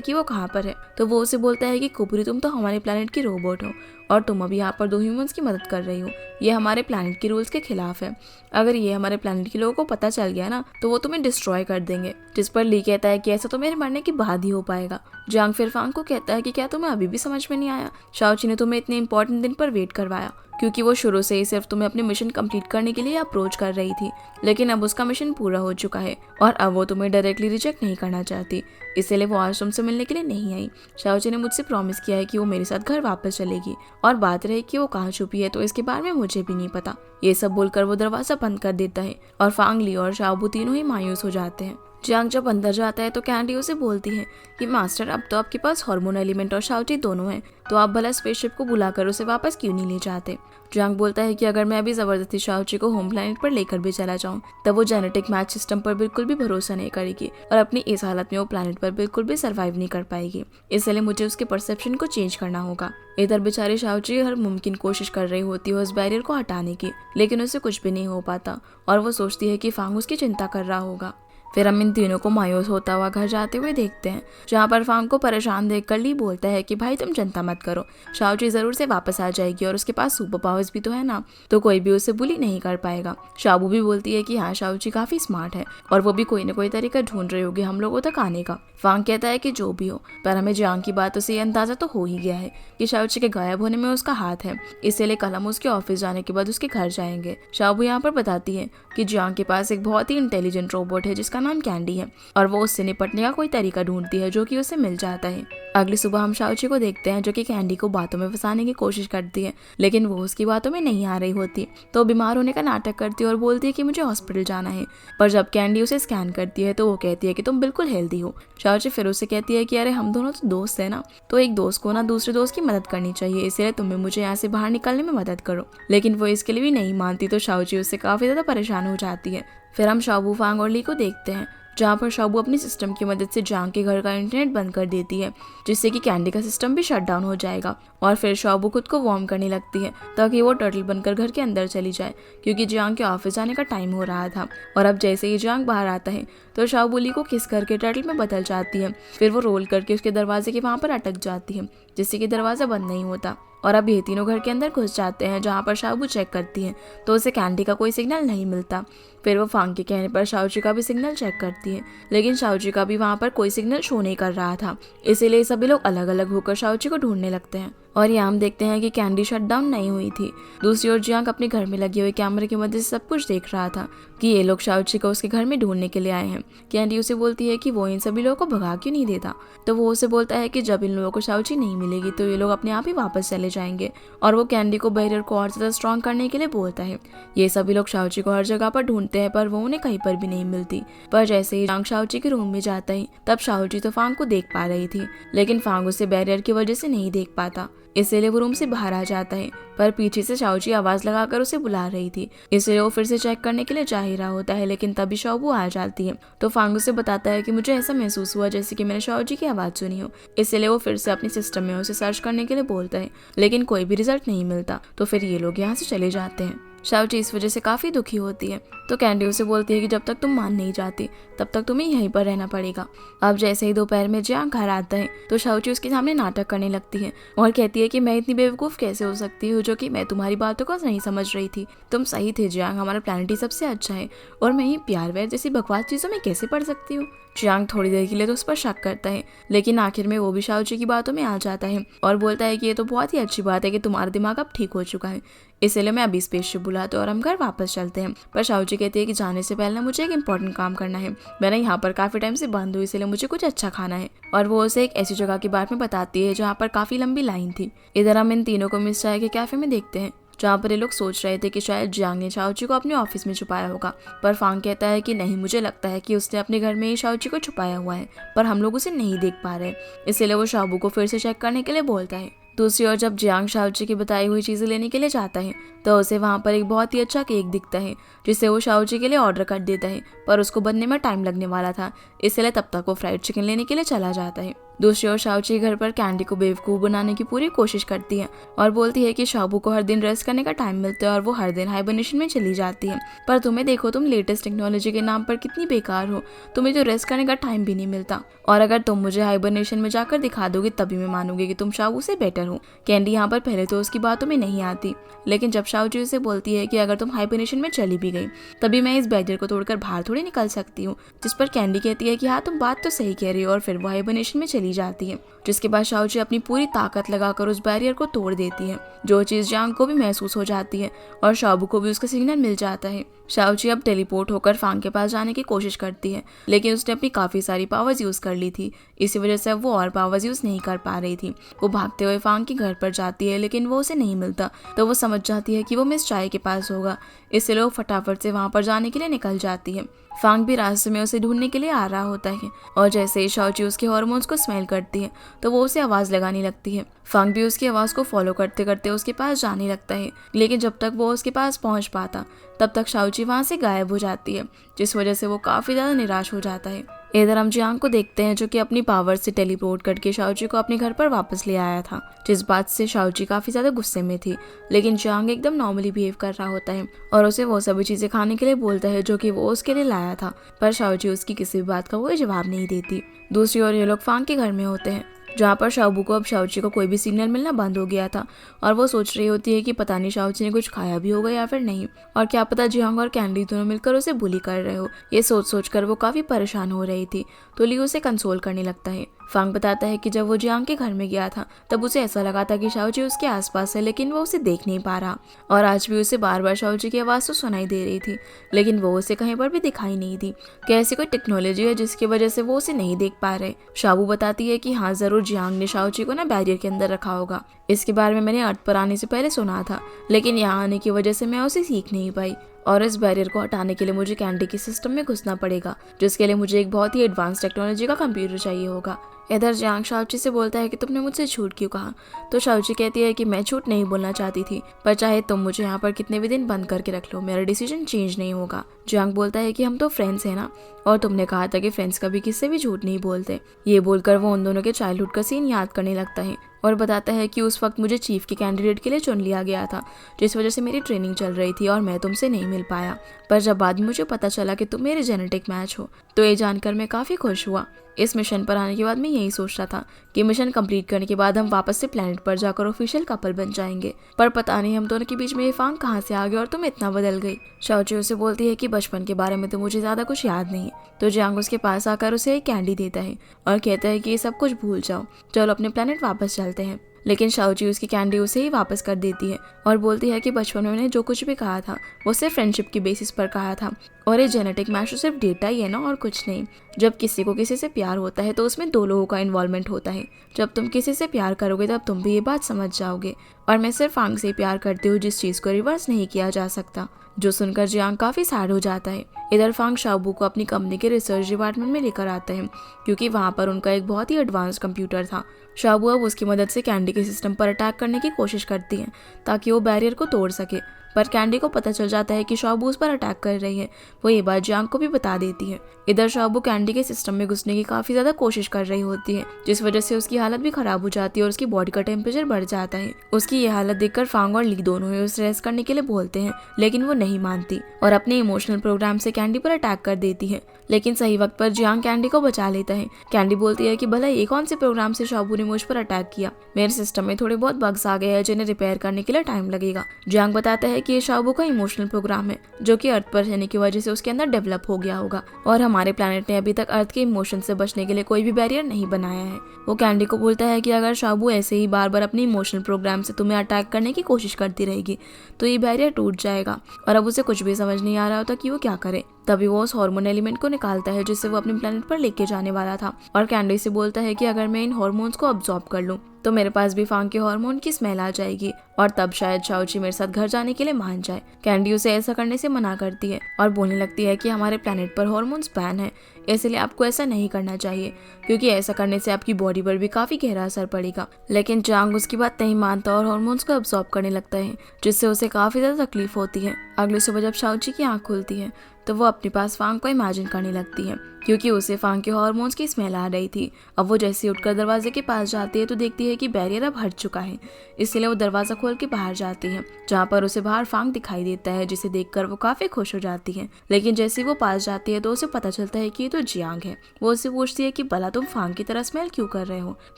कि वो कहाँ पर है। तो वो उसे बोलता है कि कुबरी तुम तो हमारे प्लेनेट की रोबोट हो और तुम अभी यहाँ पर 2 ह्यूमंस की मदद कर रही हो, ये हमारे प्लेनेट के रूल्स के खिलाफ है। अगर ये हमारे प्लेनेट के लोगों को पता चल गया ना तो वो तुम्हें डिस्ट्रॉय कर देंगे। जिस पर ली कहता है कि ऐसा तो मेरे मरने के बाद ही हो पाएगा। जियांग फिर फांग को कहता है कि क्या तुम्हें अभी भी समझ में नहीं आया, शाओची ने तुम्हें इतने इंपॉर्टेंट दिन पर वेट करवाया क्योंकि वो शुरू से ही सिर्फ तुम्हें अपने मिशन कंप्लीट करने के लिए अप्रोच कर रही थी, लेकिन अब उसका मिशन पूरा हो चुका है और अब वो तुम्हें डायरेक्टली रिजेक्ट नहीं करना चाहती, इसलिए वो आज तुमसे मिलने के लिए नहीं आई। शाओची ने मुझसे प्रॉमिस किया है कि वो मेरे साथ घर वापस चलेगी और बात रही कि वो कहाँ छुपी है तो इसके बारे में मुझे भी नहीं पता। ये सब बोलकर वो दरवाजा बंद कर देता है और फांग, ली और शाओबू तीनों ही मायूस हो जाते हैं। जियांग जब अंदर जाता है तो कैंडी उसे बोलती है कि मास्टर अब तो आपके पास हार्मोन एलिमेंट और शाओची दोनों हैं, तो आप भला स्पेसशिप को बुलाकर उसे वापस क्यों नहीं ले जाते। जियांग बोलता है कि अगर मैं अभी जबरदस्ती शाओची को होम प्लैनेट पर लेकर भी चला जाऊं तब वो जेनेटिक मैच सिस्टम पर बिल्कुल भी भरोसा नहीं करेगी और अपनी इस हालत में वो प्लैनेट पर बिल्कुल भी सर्वाइव नहीं कर पाएगी, इसलिए मुझे उसके परसेप्शन को चेंज करना होगा। इधर बेचारी शाओची हर मुमकिन कोशिश कर रही होती है उस बैरियर को हटाने की, लेकिन उसे कुछ भी नहीं हो पाता और वो सोचती है कि फांग उसकी चिंता कर रहा होगा। फिर हम इन तीनों को मायूस होता हुआ घर जाते हुए देखते हैं, जहाँ पर फांग को परेशान देखकर ली बोलता है कि भाई तुम चिंता मत करो, शाओची जरूर से वापस आ जाएगी और उसके पास सुपर पावर्स भी तो है ना, तो कोई भी उसे बुली नहीं कर पाएगा। शाबू भी बोलती है कि हाँ शाओची काफी स्मार्ट है और वो भी कोई ना कोई तरीका ढूंढ रही होगी हम लोगों तक आने का। फांग कहता है कि जो भी हो, पर हमें जियांग की बातों से ये अंदाजा तो हो ही गया है कि शाओची के गायब होने में उसका हाथ है, इसलिए कल हम उसके ऑफिस जाने के बाद उसके घर जाएंगे। शाबू यहाँ पर बताती है कि जियांग के पास एक बहुत ही इंटेलिजेंट रोबोट है जिसका नाम कैंडी है और वो उससे निपटने का कोई तरीका ढूंढती है जो कि उसे मिल जाता है। अगली सुबह हम शाओची को देखते हैं जो कि कैंडी को बातों में फंसाने की कोशिश करती है, लेकिन वो उसकी बातों में नहीं आ रही होती, तो बीमार होने का नाटक करती है और बोलती है कि मुझे हॉस्पिटल जाना है। पर जब कैंडी उसे स्कैन करती है तो वो कहती है कि तुम बिल्कुल हेल्दी हो। शाओची फिर उसे कहती है कि अरे हम दोनों तो दोस्त है ना, तो एक दोस्त को ना दूसरे दोस्त की मदद करनी चाहिए, इसलिए तुम्हें मुझे यहाँ से बाहर निकलने में मदद करो। लेकिन वो इसके लिए भी नहीं मानती, तो शाओची उससे काफी ज्यादा परेशान हो जाती है। फिर हम शाबू, फांग और ली को देखते हैं जहाँ पर शाबू अपनी सिस्टम की मदद से जियांग के घर का इंटरनेट बंद कर देती है जिससे कि कैंडी का सिस्टम भी शट डाउन हो जाएगा और फिर शाबू खुद को वार्म करने लगती है ताकि वो टर्टल बनकर घर के अंदर चली जाए क्योंकि जियांग के ऑफिस जाने का टाइम हो रहा था। और अब जैसे ही जियांग बाहर आता है तो शाबू ली को किस करके टर्टल में बदल जाती है, फिर वो रोल करके उसके दरवाजे के वहाँ पर अटक जाती है जिससे कि दरवाजा बंद नहीं होता। और अब ये तीनों घर के अंदर घुस जाते हैं जहाँ पर शाबू चेक करती है तो उसे कैंडी का कोई सिग्नल नहीं मिलता। फिर वो फांग के कहने पर शाओची का भी सिग्नल चेक करती है, लेकिन शाओची का भी वहाँ पर कोई सिग्नल शो नहीं कर रहा था, इसीलिए सभी लोग अलग अलग होकर शाओची को ढूंढने लगते हैं। और यहाँ हम देखते हैं कि कैंडी शट डाउन नहीं हुई थी। दूसरी ओर जियांग अपने घर में लगे हुए कैमरे की मदद से सब कुछ देख रहा था कि ये लोग शाओची को उसके घर में ढूंढने के लिए आए हैं। कैंडी उसे बोलती है कि वो इन सभी लोगों को भगा क्यों नहीं देता, तो वो उसे बोलता है कि जब इन लोगों को शाओची नहीं मिलेगी तो ये लोग अपने आप ही वापस चले जाएंगे। और वो कैंडी को बैरियर को और ज्यादा स्ट्रॉन्ग करने के लिए बोलता है। ये सभी लोग शाओची को हर जगह पर ढूंढते हैं पर वो उन्हें कहीं पर भी नहीं मिलती। पर जैसे ही जियांग शाओची के रूम में जाता है तब शाओची तो फांग को देख पा रही थी, लेकिन फांग उसे बैरियर की वजह से नहीं देख पाता, इसलिए वो रूम से बाहर आ जाता है। पर पीछे से शाओची आवाज लगाकर उसे बुला रही थी, इसलिए वो फिर से चेक करने के लिए जा ही रहा होता है, लेकिन तभी शाओबू आ जाती है। तो फांग उसे बताता है कि मुझे ऐसा महसूस हुआ जैसे कि मैंने शाओची की आवाज सुनी हो, इसलिए वो फिर से अपने सिस्टम में उसे सर्च करने के लिए बोलता है, लेकिन कोई भी रिजल्ट नहीं मिलता। तो फिर ये लोग यहाँ से चले जाते हैं। शाओची इस वजह से काफ़ी दुखी होती है, तो कैंडी उसे बोलती है कि जब तक तुम मान नहीं जाती तब तक तुम्हें यहीं पर रहना पड़ेगा। अब जैसे ही दोपहर में जियांग घर आता है तो शाओची उसके सामने नाटक करने लगती है और कहती है कि मैं इतनी बेवकूफ़ कैसे हो सकती हूँ जो कि मैं तुम्हारी बातों को नहीं समझ रही थी। तुम सही थे जियांग, हमारा प्लानट ही सबसे अच्छा है और मैं ही प्यार व्यार जैसी बकवास चीज़ों में कैसे पढ़ सकती हूँ। जियांग थोड़ी देर के लिए तो उस पर शक करता है, लेकिन आखिर में वो भी शाओची की बातों में आ जाता है और बोलता है कि ये तो बहुत ही अच्छी बात है कि तुम्हारा दिमाग अब ठीक हो चुका है, इसलिए मैं अभी स्पेसशिप बुलाता हूँ और हम घर वापस चलते हैं। पर शाओची कहती है कि जाने से पहले मुझे एक इंपॉर्टेंट काम करना है, मैंने यहाँ पर काफ़ी टाइम से बंद हुई इसलिए मुझे कुछ अच्छा खाना है। और वो उसे एक ऐसी जगह के बारे में बताती है जहाँ पर काफ़ी लंबी लाइन थी। इधर हम इन तीनों को मिस चाय के कैफे में देखते हैं जहाँ पर ये लोग सोच रहे थे कि शायद जियांग ने शाओची को अपने ऑफिस में छुपाया होगा, पर फांग कहता है कि नहीं, मुझे लगता है कि उसने अपने घर में ही शाओची को छुपाया हुआ है पर हम लोग उसे नहीं देख पा रहे, इसलिए वो शाबू को फिर से चेक करने के लिए बोलता है। दूसरी ओर जब जियांग शाओची की बताई हुई चीज़ें लेने के लिए जाता है तो उसे वहाँ पर एक बहुत ही अच्छा केक दिखता है जिसे वो शाओची के लिए ऑर्डर कर देता है, पर उसको बनने में टाइम लगने वाला था, इसलिए तब तक वो फ्राइड चिकन लेने के लिए चला जाता है। दूसरी ओर शाओची घर पर कैंडी को बेवकूफ़ बनाने की पूरी कोशिश करती है और बोलती है कि शाबू को हर दिन रेस्ट करने का टाइम मिलता है और वो हर दिन हाइबरनेशन में चली जाती है, पर तुम्हें देखो, तुम लेटेस्ट टेक्नोलॉजी के नाम पर कितनी बेकार हो, तुम्हें तो रेस्ट करने का टाइम भी नहीं मिलता और अगर तुम मुझे हाइबरनेशन में जाकर दिखा दोगे तभी मैं मानूंगी कि तुम शाबू से बेटर हो। कैंडी यहाँ पर पहले तो उसकी बातों में नहीं आती, लेकिन जब शाओची उसे बोलती है कि अगर तुम हाइबरनेशन में चली भी गई तभी मैं इस बैरियर को तोड़कर बाहर थोड़ी निकल सकती हूँ, जिस पर कैंडी कहती है कि हाँ तुम बात तो सही कह रही हो और फिर वो हाइबरनेशन में चली जाती है, जिसके बाद शाओची अपनी पूरी ताकत लगाकर उस बैरियर को तोड़ देती है, जो चीज़ जियांग को भी महसूस हो जाती है और शाबू को भी उसका सिग्नल मिल जाता है। शाओची अब टेलीपोर्ट होकर फांग के पास जाने की कोशिश करती है, लेकिन उसने अपनी काफ़ी सारी पावर्स यूज़ कर ली थी, इसी वजह से अब वो और पावर्स यूज़ नहीं कर पा रही थी। वो भागते हुए फांग के घर पर जाती है, लेकिन वो उसे नहीं मिलता, तो वो समझ जाती है कि वो मिस चाय के पास होगा, इसलिए वो फटाफट से वहाँ पर जाने के लिए निकल जाती है। फांग भी रास्ते में उसे ढूंढने के लिए आ रहा होता है और जैसे ही शाओची उसके हार्मोन्स को स्मेल करती है तो वो उसे आवाज़ लगाने लगती है। फांग भी उसकी आवाज़ को फॉलो करते करते उसके पास जाने लगता है, लेकिन जब तक वो उसके पास पहुंच पाता तब तक शाओची वहाँ से गायब हो जाती है, जिस वजह से वो काफ़ी ज़्यादा निराश हो जाता है। इधर हम जियांग को देखते हैं जो कि अपनी पावर से टेलीपोर्ट करके शाओची को अपने घर पर वापस ले आया था, जिस बात से शाओची काफ़ी ज़्यादा गुस्से में थी, लेकिन जियांग एकदम नॉर्मली बिहेव कर रहा होता है और उसे वो सभी चीज़ें खाने के लिए बोलता है जो कि वो उसके लिए लाया था, पर शाओची उसकी किसी भी बात का कोई जवाब नहीं देती। दूसरी ओर ये लोग फांग के घर में होते हैं जहाँ पर शाबू को अब शाओची को कोई भी सिग्नल मिलना बंद हो गया था और वो सोच रही होती है कि पता नहीं शाओची ने कुछ खाया भी होगा या फिर नहीं, और क्या पता जियांग और कैंडी दोनों मिलकर उसे बुली कर रहे हो। ये सोच सोच कर वो काफ़ी परेशान हो रही थी, तो ली उसे कंसोल करने लगता है। फांग बताता है कि जब वो जियांग के घर में गया था तब उसे ऐसा लगा था कि शाओची उसके आसपास है, लेकिन वो उसे देख नहीं पा रहा और आज भी उसे बार बार शाओची की आवाज़ तो सुनाई दे रही थी, लेकिन वो उसे कहीं पर भी दिखाई नहीं दी। क्या ऐसी कोई टेक्नोलॉजी है जिसकी वजह से वो उसे नहीं देख पा रहे? शाबू बताती है कि हाँ ज़रूर, जियांग ने शाओची को ना बैरियर के अंदर रखा होगा, इसके बारे में मैंने अर्थ पर आने से पहले सुना था, लेकिन यहाँ आने की वजह से मैं उसे सीख नहीं पाई और इस बैरियर को हटाने के लिए मुझे कैंडी के सिस्टम में घुसना पड़ेगा, जिसके लिए मुझे एक बहुत ही एडवांस टेक्नोलॉजी का कंप्यूटर चाहिए होगा। इधर जियांग शाओची से बोलता है कि तुमने मुझसे झूठ क्यों कहा, तो शाओची कहती है कि मैं झूठ नहीं बोलना चाहती थी, पर चाहे तुम मुझे यहाँ पर कितने भी दिन बंद करके रख लो, मेरा डिसीजन चेंज नहीं होगा। जियांग बोलता है कि हम तो फ्रेंड्स हैं ना, और तुमने कहा था कि फ्रेंड्स कभी किससे भी झूठ नहीं बोलते। ये बोलकर वो उन दोनों के चाइल्डहुड का सीन याद करने लगता है और बताता है कि उस वक्त मुझे चीफ के कैंडिडेट के लिए चुन लिया गया था, जिस वजह से मेरी ट्रेनिंग चल रही थी और मैं तुमसे नहीं मिल पाया, पर जब बाद में मुझे पता चला कि तुम मेरे जेनेटिक मैच हो तो ये जानकर मैं काफ़ी खुश हुआ। इस मिशन पर आने के बाद मैं यही सोच रहा था कि मिशन कंप्लीट करने के बाद हम वापस से प्लेनेट पर जाकर ऑफिशियल कपल बन जाएंगे, पर पता नहीं हम दोनों के बीच में ये फांग कहाँ से आ गया और तुम इतना बदल गई। शाओची उसे बोलती है कि बचपन के बारे में तो मुझे ज़्यादा कुछ याद नहीं, तो जियांग उसके पास आकर उसे एक कैंडी देता है और कहता है कि ये सब कुछ भूल जाओ, चलो अपने प्लेनेट वापस चलते हैं। लेकिन शाओची उसकी कैंडी उसे ही वापस कर देती है और बोलती है कि बचपन में मैंने जो कुछ भी कहा था वो सिर्फ फ्रेंडशिप की बेसिस पर कहा था और ये जेनेटिक मैच तो सिर्फ डेटा ही है ना, और कुछ नहीं। जब किसी को किसी से प्यार होता है तो उसमें दो लोगों का इन्वॉल्वमेंट होता है, जब तुम किसी से प्यार करोगे तब तुम भी ये बात समझ जाओगे, और मैं सिर्फ फांग से प्यार करती हूँ जिस चीज़ को रिवर्स नहीं किया जा सकता। जो सुनकर जियांग काफ़ी सैड हो जाता है। इधर फांग शाबू को अपनी कंपनी के रिसर्च डिपार्टमेंट में लेकर आता है क्योंकि वहाँ पर उनका एक बहुत ही एडवांस कंप्यूटर था। शाबू अब उसकी मदद से कैंडी के सिस्टम पर अटैक करने की कोशिश करती है ताकि वो बैरियर को तोड़ सके, पर कैंडी को पता चल जाता है कि शाओबू उस पर अटैक कर रही है। वो ये बात जियांग को भी बता देती है। इधर शाओबू कैंडी के सिस्टम में घुसने की काफी ज्यादा कोशिश कर रही होती है, जिस वजह से उसकी हालत भी खराब हो जाती है और उसकी बॉडी का टेम्परेचर बढ़ जाता है। उसकी ये हालत देखकर फांग और ली दोनों ही उसे रेस्ट करने के लिए बोलते हैं, लेकिन वो नहीं मानती और अपने इमोशनल प्रोग्राम से कैंडी पर अटैक कर देती है। लेकिन सही वक्त पर जियांग कैंडी को बचा लेता है। कैंडी बोलती है कि भला ये कौन से प्रोग्राम से शाओबू ने मुझ पर अटैक किया, मेरे सिस्टम में थोड़े बहुत बग्स आ गए हैं जिन्हें रिपेयर करने के लिए टाइम लगेगा। जियांग बताता है कि ये शाओबू का इमोशनल प्रोग्राम है जो कि अर्थ पर रहने की वजह से उसके अंदर डेवलप हो गया होगा और हमारे प्लेनेट ने अभी तक अर्थ के इमोशन से बचने के लिए कोई भी बैरियर नहीं बनाया है। वो कैंडी को बोलता है कि अगर शाओबू ऐसे ही बार बार अपने इमोशनल प्रोग्राम से तुम्हें अटैक करने की कोशिश करती रहेगी तो ये बैरियर टूट जाएगा। और अब उसे कुछ भी समझ नहीं आ रहा होता कि वो क्या करे। तभी वो उस हार्मोन एलिमेंट को निकालता है जिससे वो अपने प्लेनेट पर लेके जाने वाला था और कैंडी से बोलता है कि अगर मैं इन हार्मोन्स को अब्सॉर्ब कर लूं तो मेरे पास भी फांग के हार्मोन की स्मेल आ जाएगी और तब शायद शाओची मेरे साथ घर जाने के लिए मान जाए। कैंडी उसे ऐसा करने से मना करती है और बोलने लगती है कि हमारे प्लेनेट पर हार्मोन्स बैन है, इसलिए आपको ऐसा नहीं करना चाहिए क्योंकि ऐसा करने से आपकी बॉडी पर भी काफी गहरा असर पड़ेगा। लेकिन जियांग उसकी बात नहीं मानता और हार्मोन्स को अब्सॉर्ब करने लगता है, जिससे उसे काफी ज्यादा तकलीफ होती है। अगली सुबह जब शाओची की आंख खुलती है तो वो अपने पास फांग को इमेजिन करने लगती है क्योंकि उसे फांग के हार्मोन्स की स्मेल आ रही थी। अब वो जैसे उठकर दरवाजे के पास जाती है तो देखती है कि बैरियर अब हट चुका है, इसलिए वो दरवाजा खोल के बाहर जाती है जहाँ पर उसे बाहर फांग दिखाई देता है, जिसे देखकर वो काफी खुश हो जाती है। लेकिन जैसे वो पास जाती है तो उसे पता चलता है कि ये तो जियांग है। वो उससे पूछती है कि भला तुम फांग की तरह स्मेल क्यों कर रहे हो,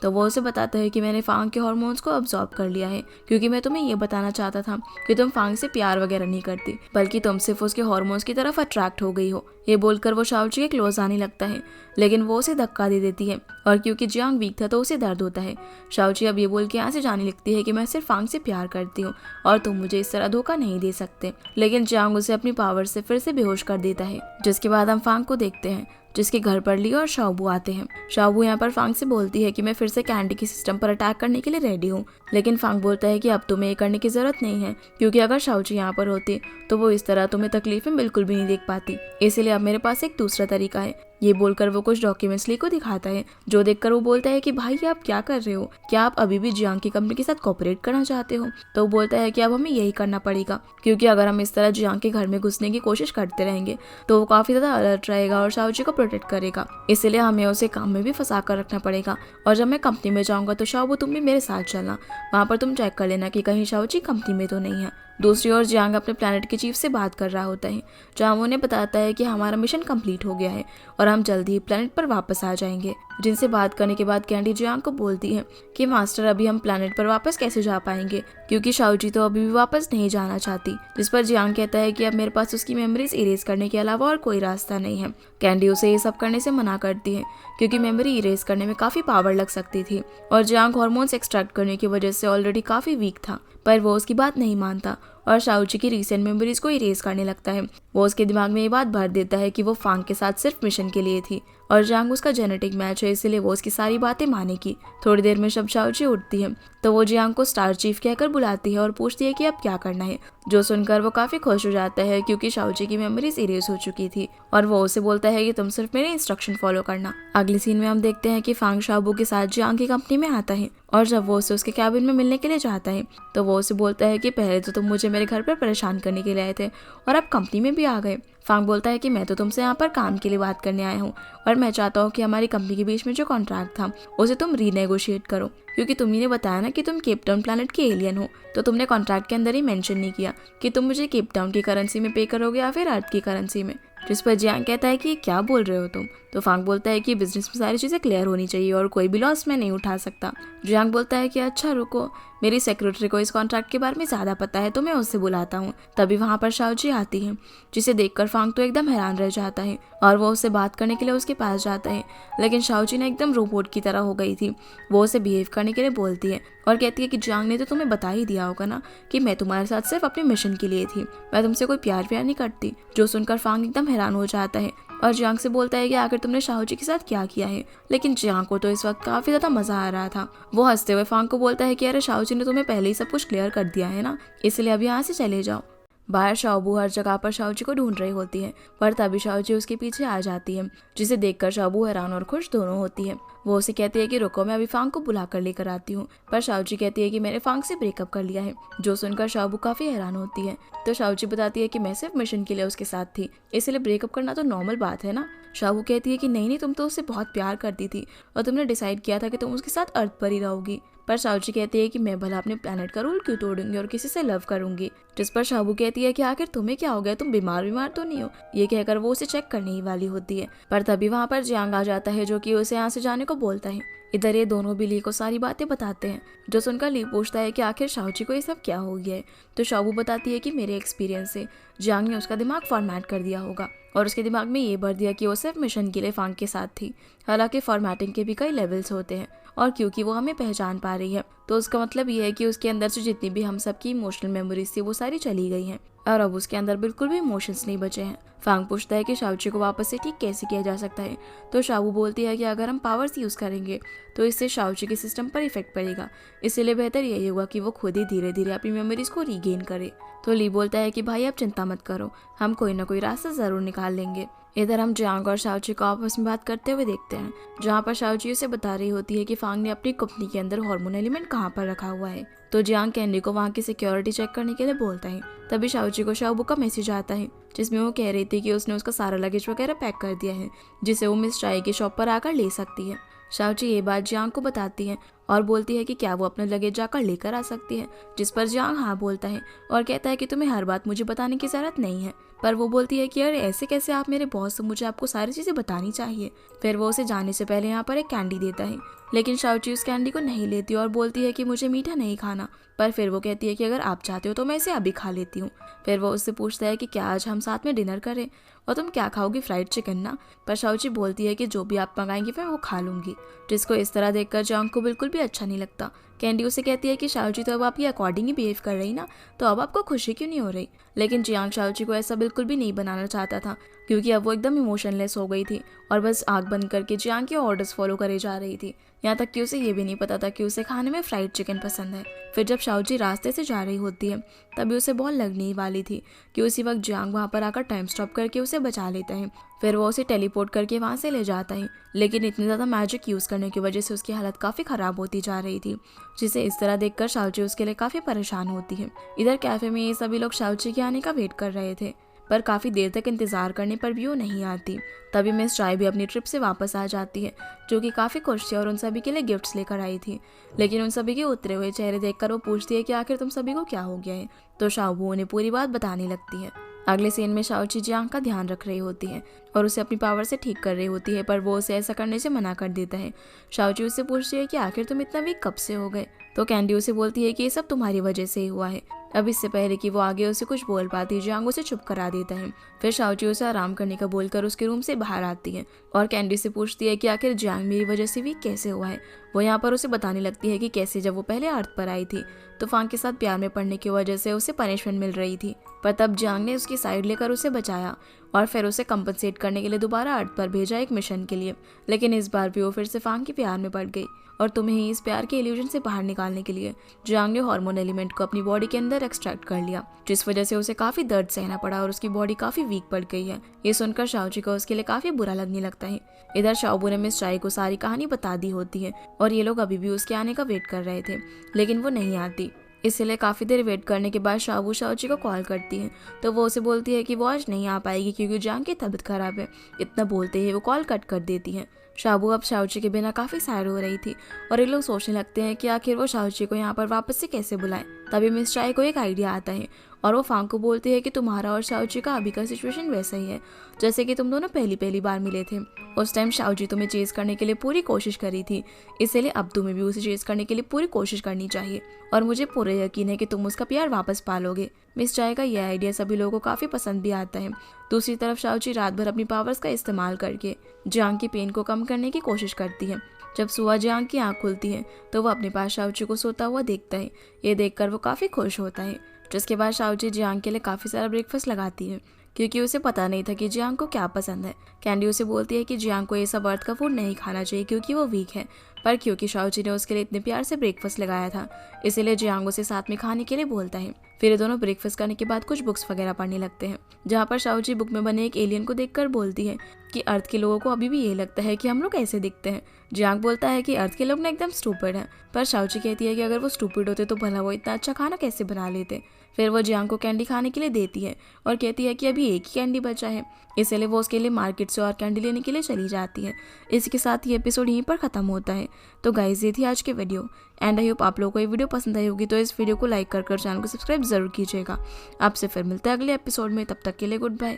तो वो उसे बताता है कि मैंने फांग के हार्मोन्स को अब्सॉर्ब कर लिया है क्योंकि मैं तुम्हें ये बताना चाहता था कि तुम फांग से प्यार वगैरह नहीं करती बल्कि तुम सिर्फ उसके हार्मोन्स की तरफ अट्रैक्ट हो गई हो। ये बोलकर वो शाओची के क्लोज आने लगता है, लेकिन वो उसे धक्का दे देती है और क्योंकि जियांग वीक था तो उसे दर्द होता है। शाओची अब ये बोल के यहाँ से जाने लगती है कि मैं सिर्फ फांग से प्यार करती हूँ और तुम मुझे इस तरह धोखा नहीं दे सकते। लेकिन जियांग उसे अपनी पावर से फिर से बेहोश कर देता है, जिसके बाद हम फांग को देखते हैं जिसके घर पर ली और शाओबू आते हैं। शाओबू यहाँ पर फांग से बोलती है कि मैं फिर से कैंडी के सिस्टम पर अटैक करने के लिए रेडी हूँ, लेकिन फांग बोलता है कि अब तुम्हें ये करने की जरूरत नहीं है क्योंकि अगर शाओची यहाँ पर होती तो वो इस तरह तुम्हें तकलीफ में बिल्कुल भी नहीं देख पाती, इसलिए अब मेरे पास एक दूसरा तरीका है। ये बोलकर वो कुछ डॉक्यूमेंट्स ली को दिखाता है, जो देखकर वो बोलता है कि भाई आप क्या कर रहे हो, क्या आप अभी भी जियांग की कंपनी के साथ कोऑपरेट करना चाहते हो। तो वो बोलता है कि अब हमें यही करना पड़ेगा क्योंकि अगर हम इस तरह जियांग के घर में घुसने की कोशिश करते रहेंगे तो वो काफी ज्यादा अलर्ट रहेगा और शाओची को प्रोटेक्ट करेगा, इसलिए हमें उसे काम में भी फंसा कर रखना पड़ेगा। और जब मैं कंपनी में जाऊंगा तो शाओबू तुम भी मेरे साथ चलना, वहाँ पर तुम चेक कर लेना कि कहीं शाओची कंपनी में तो नहीं है। दूसरी ओर जियांग अपने प्लेनेट के चीफ से बात कर रहा होता है, जहाँ वो उन्हें बताता है कि हमारा मिशन कंप्लीट हो गया है और हम जल्दी ही प्लेनेट पर वापस आ जाएंगे। जिनसे बात करने के बाद कैंडी जियांग को बोलती है कि मास्टर अभी हम प्लेनेट पर वापस कैसे जा पाएंगे क्योंकि शाओची तो अभी भी वापस नहीं जाना चाहती। जिस पर जियांग कहता है कि अब मेरे पास उसकी मेमोरीज इरेज करने के अलावा और कोई रास्ता नहीं है। कैंडी उसे ये सब करने से मना करती है क्योंकि मेमोरी इरेज करने में काफी पावर लग सकती थी और जियांग हार्मोन्स एक्सट्रैक्ट करने की वजह से ऑलरेडी काफी वीक था, पर वो उसकी बात नहीं मानता और शाओची की रीसेंट मेमोरीज को इरेज करने लगता है। वो उसके दिमाग में ये बात भर देता है कि वो फांग के साथ सिर्फ मिशन के लिए थी और जियांग उसका जेनेटिक मैच है, इसलिए वो उसकी सारी बातें मानेगी। थोड़ी देर में जब शाओची उठती है तो वो जियांग को स्टार चीफ कहकर बुलाती है और पूछती है कि अब क्या करना है, जो सुनकर वो काफी खुश हो जाता है क्योंकि शाओची की मेमोरीज इरेज हो चुकी थी और वो उसे बोलता है कि तुम सिर्फ मेरे इंस्ट्रक्शन फॉलो करना। अगली सीन में हम देखते हैं कि फांग शाओबू के साथ जियांग की कंपनी में आता है और जब वो उसे उसके कैबिन में मिलने के लिए जाता है तो वो उसे बोलता है कि पहले तो तुम मुझे मेरे घर पर परेशान करने के लिए आए थे और अब कंपनी में भी आ गए। फांग बोलता है कि मैं तो तुमसे यहाँ पर काम के लिए बात करने आया हूँ और मैं चाहता हूँ कि हमारी कंपनी के बीच में जो कॉन्ट्रैक्ट था उसे तुम रीनेगोशिएट करो क्योंकि तुमने ने बताया ना कि तुम केप टाउन प्लैनेट के एलियन हो, तो तुमने कॉन्ट्रैक्ट के अंदर ही मेंशन नहीं किया कि तुम मुझे केप टाउन की करेंसी में पे करोगे या फिर अर्थ की करेंसी में। जिस पर जियांग कहता है कि क्या बोल रहे हो तुम, तो फांग बोलता है कि बिजनेस में सारी चीज़ें क्लियर होनी चाहिए और कोई भी लॉस मैं नहीं उठा सकता। जियांग बोलता है कि अच्छा रुको, मेरी सेक्रेटरी को इस कॉन्ट्रैक्ट के बारे में ज़्यादा पता है तो मैं उससे बुलाता हूँ। तभी वहाँ पर शाओची आती है, जिसे देखकर फांग तो एकदम हैरान रह जाता है और वो उससे बात करने के लिए उसके पास जाता है, लेकिन शाओची ने एकदम रोबोट की तरह हो गई थी। वो उसे बिहेव करने के लिए बोलती है और कहती है कि जियांग ने तो तुम्हें बता ही दिया होगा ना कि मैं तुम्हारे साथ सिर्फ अपने मिशन के लिए थी, मैं तुमसे कोई प्यार नहीं करती। जो सुनकर फांग एकदम हैरान हो जाता है और जियांग से बोलता है कि आखिर तुमने शाओची के साथ क्या किया है। लेकिन जियांग को तो इस वक्त काफी ज्यादा मजा आ रहा था। वो हंसते हुए फांग को बोलता है कि अरे शाओची ने तुम्हें पहले ही सब कुछ क्लियर कर दिया है ना, इसलिए अब यहाँ से चले जाओ। बाहर शाओबू हर जगह पर शाओची को ढूंढ रही होती है, पर तभी शाओची उसके पीछे आ जाती है, जिसे देखकर शाओबू हैरान और खुश दोनों होती है। वो उसे कहती है कि रुको, मैं अभी फांग को बुला कर लेकर आती हूँ। पर शाओजी कहती है कि मैंने फांग से ब्रेकअप कर लिया है। जो सुनकर शाओबू काफी हैरान होती है। तो शाओजी बताती है कि मैं सिर्फ मिशन के लिए उसके साथ थी, इसलिए ब्रेकअप करना तो नॉर्मल बात है ना। शाओबू कहती है कि नहीं, तुम तो उससे बहुत प्यार करती थी और तुमने डिसाइड किया था कि तुम उसके साथ अर्थ पर ही रहोगी। पर शाओजी कहती है कि मैं भला अपने प्लेनेट का रूल क्यों तोड़ूंगी और किसी से लव करूंगी। जिस पर शाओबू कहती है कि आखिर तुम्हें क्या हो गया, तुम बीमार तो नहीं हो। ये कहकर वो उसे चेक करने ही वाली होती है, पर तभी वहाँ पर जियांग आ जाता है, जो कि उसे यहाँ से जाने को बोलता है। इधर ये दोनों भी ली को सारी बातें बताते हैं, जो सुनकर ली पूछता है कि आखिर शाओजी को ये सब क्या हो गया है। तो शाओबू बताती है कि मेरे एक्सपीरियंस से जियांग ने उसका दिमाग फॉर्मेट कर दिया होगा और उसके दिमाग में ये भर दिया कि वो सिर्फ मिशन के लिए फांग के साथ थी। हालांकि फॉर्मेटिंग के भी कई लेवल्स होते हैं और क्योंकि वो हमें पहचान पा रही है तो उसका मतलब ये है कि उसके अंदर से जितनी भी हम सबकी इमोशनल मेमोरीज थी वो सारी चली गई हैं और अब उसके अंदर बिल्कुल भी इमोशंस नहीं बचे हैं। फांग पूछता है कि शाओजी को वापस से ठीक कैसे किया जा सकता है। तो शाओबू बोलती है कि अगर हम पावर्स यूज करेंगे तो इससे शाओजी के सिस्टम पर इफेक्ट पड़ेगा, इसीलिए बेहतर यही होगा कि वो खुद ही धीरे धीरे अपनी मेमोरीज को रीगेन करे। तो ली बोलता है कि भाई अब चिंता मत करो, हम कोई ना कोई रास्ता जरूर निकाल लेंगे। इधर हम जियांग और शाओजी को आपस में बात करते हुए देखते हैं, जहाँ पर शाओजी उसे बता रही होती है कि फांग ने अपनी कंपनी के अंदर हार्मोन एलिमेंट कहाँ पर रखा हुआ है। तो जियांग कैंडी को वहाँ की सिक्योरिटी चेक करने के लिए बोलता है। तभी शाओजी को शाओबू का मैसेज आता है, जिसमें वो कह रही थी कि उसने उसका सारा लगेज वगैरह पैक कर दिया है, जिसे वो मिस चाय की शॉप पर आकर ले सकती है। शाओजी ये बात जियांग को बताती है और बोलती है कि क्या वो अपना लगेज जाकर लेकर आ सकती है, जिस पर जियांग हाँ बोलता है और कहता है कि तुम्हें हर बात मुझे बताने की जरूरत नहीं है। पर वो बोलती है कि अरे ऐसे कैसे, आप मेरे बॉस हो, मुझे आपको सारी चीजें बतानी चाहिए। फिर वो उसे जाने से पहले यहाँ पर एक कैंडी देता है, लेकिन शाओजी उस कैंडी को नहीं लेती और बोलती है कि मुझे मीठा नहीं खाना। पर फिर वो कहती है कि अगर आप चाहते हो तो मैं इसे अभी खा लेती हूँ। फिर वो उससे पूछता है कि क्या आज हम साथ में डिनर करें और तुम क्या खाओगी, फ्राइड चिकन ना। पर शाओजी बोलती है कि जो भी आप मंगाएंगी मैं वो खा लूंगी, जिसको इस तरह देखकर जियांग को बिल्कुल भी अच्छा नहीं लगता। कैंडी उसे कहती है कि शाओजी तो अब आपके अकॉर्डिंग ही बिहेव कर रही ना, तो अब आपको खुशी क्यों नहीं हो रही। लेकिन जियांग शाओजी को ऐसा बिल्कुल भी नहीं बनाना चाहता था, क्योंकि अब वो एकदम इमोशनलेस हो गई थी और बस आंख बंद करके जियांग के ऑर्डर्स फॉलो करे जा रही थी। यहाँ तक कि उसे ये भी नहीं पता था कि उसे खाने में फ्राइड चिकन पसंद है। फिर जब शाओजी रास्ते से जा रही होती है तभी उसे बहुत लगने ही वाली थी कि उसी वक्त जियांग वहाँ पर आकर टाइम स्टॉप करके उसे बचा लेता है। फिर वो उसे टेलीपोर्ट करके वहाँ से ले जाता है, लेकिन इतनी ज़्यादा मैजिक यूज़ करने की वजह से उसकी हालत काफ़ी ख़राब होती जा रही थी, जिसे इस तरह देखकर शाओजी उसके लिए काफ़ी परेशान होती है। इधर कैफ़े में ये सभी लोग शाओजी के आने का वेट कर रहे थे, पर काफ़ी देर तक इंतज़ार करने पर भी वो नहीं आती। तभी मिस चाय भी अपनी ट्रिप से वापस आ जाती है, जो कि काफ़ी खुश थी और उन सभी के लिए गिफ्ट्स लेकर आई थी। लेकिन उन सभी के उतरे हुए चेहरे देखकर वो पूछती है कि आखिर तुम सभी को क्या हो गया है। तो शाओबू उन्हें पूरी बात बताने लगती है। अगले सीन में शाओजी जियांग का ध्यान रख रही होती है और उसे अपनी पावर से ठीक कर रही होती है, पर वो उसे ऐसा करने से मना कर देता है। शाओजी उससे पूछती है कि आखिर तुम इतना वीक कब से हो गए। तो कैंडी उसे बोलती है कि ये सब तुम्हारी वजह से ही हुआ है। अब इससे पहले कि वो आगे उसे कुछ बोल पाती, जियांग उसे चुप करा देता है। फिर शाओजी उसे आराम करने का बोलकर उसके रूम से बाहर आती है और कैंडी से पूछती है कि आखिर जियांग मेरी वजह से वीक कैसे हुआ है। वो यहाँ पर उसे बताने लगती है कि कैसे जब वो पहले अर्थ पर आई थी तो फांग के साथ प्यार में पड़ने की वजह से उसे पनिशमेंट मिल रही थी, पर तब जियांग ने उसकी साइड लेकर उसे बचाया और फिर उसे कंपनसेट करने के लिए दोबारा अर्थ पर भेजा एक मिशन के लिए। लेकिन इस बार भी वो फिर से फांग के प्यार में पड़ गई और तुम्हें ही इस प्यार के इल्यूजन से बाहर निकालने के लिए जियांग ने हार्मोन एलिमेंट को अपनी बॉडी के अंदर एक्सट्रैक्ट कर लिया, जिस वजह से उसे काफी दर्द सहना पड़ा और उसकी बॉडी काफी वीक पड़ गई है। ये सुनकर शाओजी को उसके लिए काफी बुरा लगने लगता है। इधर शाओबू ने मिस चाय को सारी कहानी बता दी होती है और ये लोग अभी भी उसके आने का वेट कर रहे थे, लेकिन वो नहीं आती। इसलिए काफ़ी देर वेट करने के बाद शाओबू शाओजी को कॉल करती है, तो वो उसे बोलती है कि वो आज नहीं आ पाएगी क्योंकि जियांग की तबीयत खराब है। इतना बोलते ही वो कॉल कट कर देती है। शाओबू अब शाओजी के बिना काफ़ी सैड हो रही थी और ये लोग सोचने लगते हैं कि आखिर वो शाओजी को यहाँ पर वापस से कैसे बुलाएं। तभी मिस चाय को एक आइडिया आता है और वो फांग को बोलती है कि तुम्हारा और शाओजी का अभी का सिचुएशन वैसा ही है जैसे कि तुम दोनों पहली बार मिले थे। उस टाइम शाओजी तुम्हें चेज करने के लिए पूरी कोशिश करी थी, इसीलिए अब तुम्हें भी उसे चेज करने के लिए पूरी कोशिश करनी चाहिए और मुझे पूरा यकीन है कि तुम उसका प्यार वापस पालोगे। मिस चाय का यह आइडिया सभी लोगों को काफ़ी पसंद भी आता है। दूसरी तरफ शाओजी रात भर अपनी पावर्स का इस्तेमाल करके जियांग की पेन को कम करने की कोशिश करती है। जब सुबह जियांग की आँख खुलती है तो वो अपने पास शाओजी को सोता हुआ देखता है। ये देखकर वो काफ़ी खुश होता है, जिसके बाद शाओजी जियांग के लिए काफ़ी सारा ब्रेकफास्ट लगाती है क्योंकि उसे पता नहीं था कि जियांग को क्या पसंद है। कैंडी उसे बोलती है कि जियांग को ये सब अर्थ का फूड नहीं खाना चाहिए क्योंकि वो वीक है, पर क्योंकि शाओजी ने उसके लिए इतने प्यार से ब्रेकफास्ट लगाया था इसीलिए जियांग उसे साथ में खाने के लिए बोलता है। फिर ये दोनों ब्रेकफास्ट करने के बाद कुछ बुक्स वगैरह पढ़ने लगते हैं, जहाँ पर शाओजी बुक में बने एक एलियन को देखकर बोलती है कि अर्थ के लोगों को अभी भी ये लगता है कि हम लोग ऐसे दिखते हैं। जियांग बोलता है कि अर्थ के लोग ना एकदम स्टूपिड हैं, पर शाओजी कहती है कि अगर वो स्टूपिड होते तो भला वो इतना अच्छा खाना कैसे बना लेते। फिर वो जियांग को कैंडी खाने के लिए देती है और कहती है कि अभी एक ही कैंडी बचा है, इसलिए वो उसके लिए मार्केट से और कैंडी लेने के लिए चली जाती है। इसी के साथ ये एपिसोड यहीं पर ख़त्म होता है। तो गाइस, ये थी आज के वीडियो एंड आई होप आप लोगों को ये वीडियो पसंद आई होगी। तो इस वीडियो को लाइक कर चैनल को सब्सक्राइब जरूर कीजिएगा। आपसे फिर मिलते हैं अगले एपिसोड में, तब तक के लिए गुड बाय।